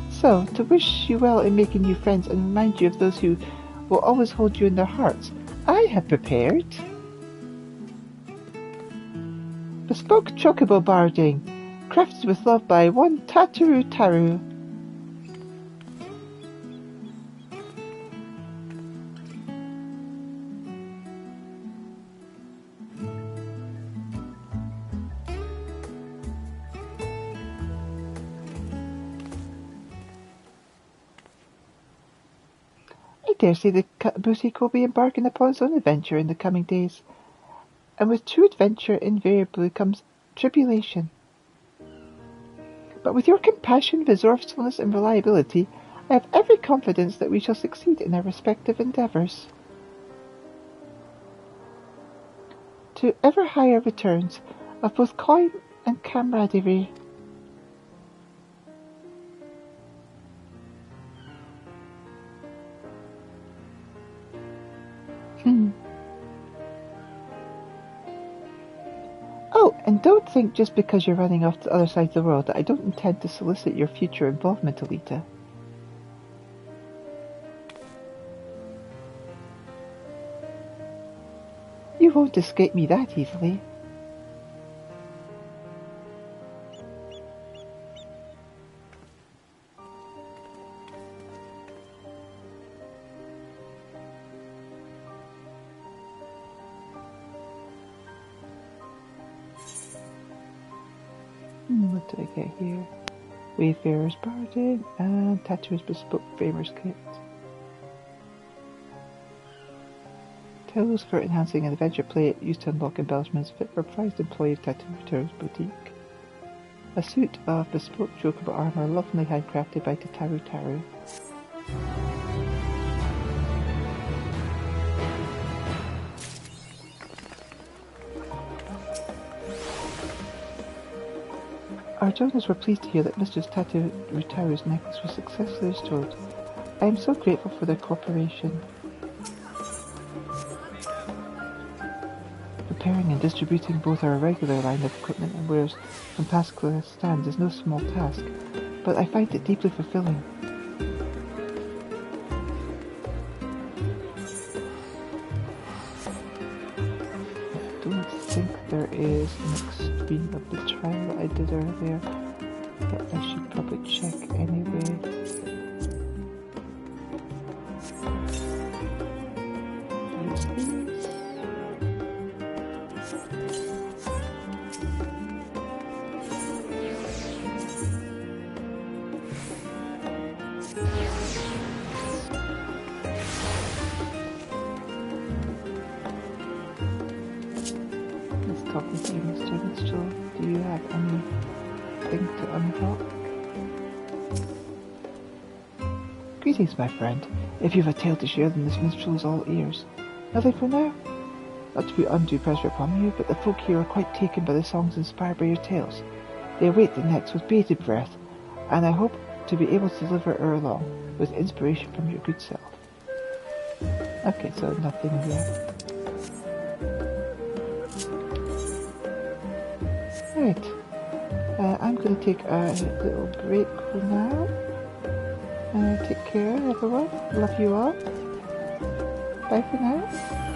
So, to wish you well in making new friends and remind you of those who will always hold you in their hearts, I have prepared bespoke chocobo barding, crafted with love by one Tataru Taru. I dare say the boutique will be embarking upon its own adventure in the coming days, and with true adventure invariably comes tribulation. But with your compassion, resourcefulness, and reliability, I have every confidence that we shall succeed in our respective endeavours. To ever higher returns of both coin and camaraderie. Oh, and don't think just because you're running off to the other side of the world that I don't intend to solicit your future involvement, Elita. You won't escape me that easily. What do I get here? Wayfarer's Barding and Tattoo's Bespoke Framer's Kit. Tools for enhancing an adventure play used to unlock embellishments fit for a prized employee of Tattoo's Boutique. A suit of bespoke chocobo armour lovingly handcrafted by Tataru Taru. Our donors were pleased to hear that Mistress Tataru Taru's necklace was successfully restored. I am so grateful for their cooperation. Preparing and distributing both our regular line of equipment and wares from past class stands is no small task, but I find it deeply fulfilling. I don't think there is an extreme of the trial that I did earlier, but I should probably check anyway. Talking to you, Mr. Minstrel, do you have anything to unlock? Greetings, my friend. If you have a tale to share, then this minstrel is all ears. Nothing for now? Not to be undue pressure upon you, but the folk here are quite taken by the songs inspired by your tales. They await the next with bated breath, and I hope to be able to deliver ere long, with inspiration from your good self. Okay, so nothing yet. Right, I'm going to take a little break for now. Take care, everyone. Love you all. Bye for now.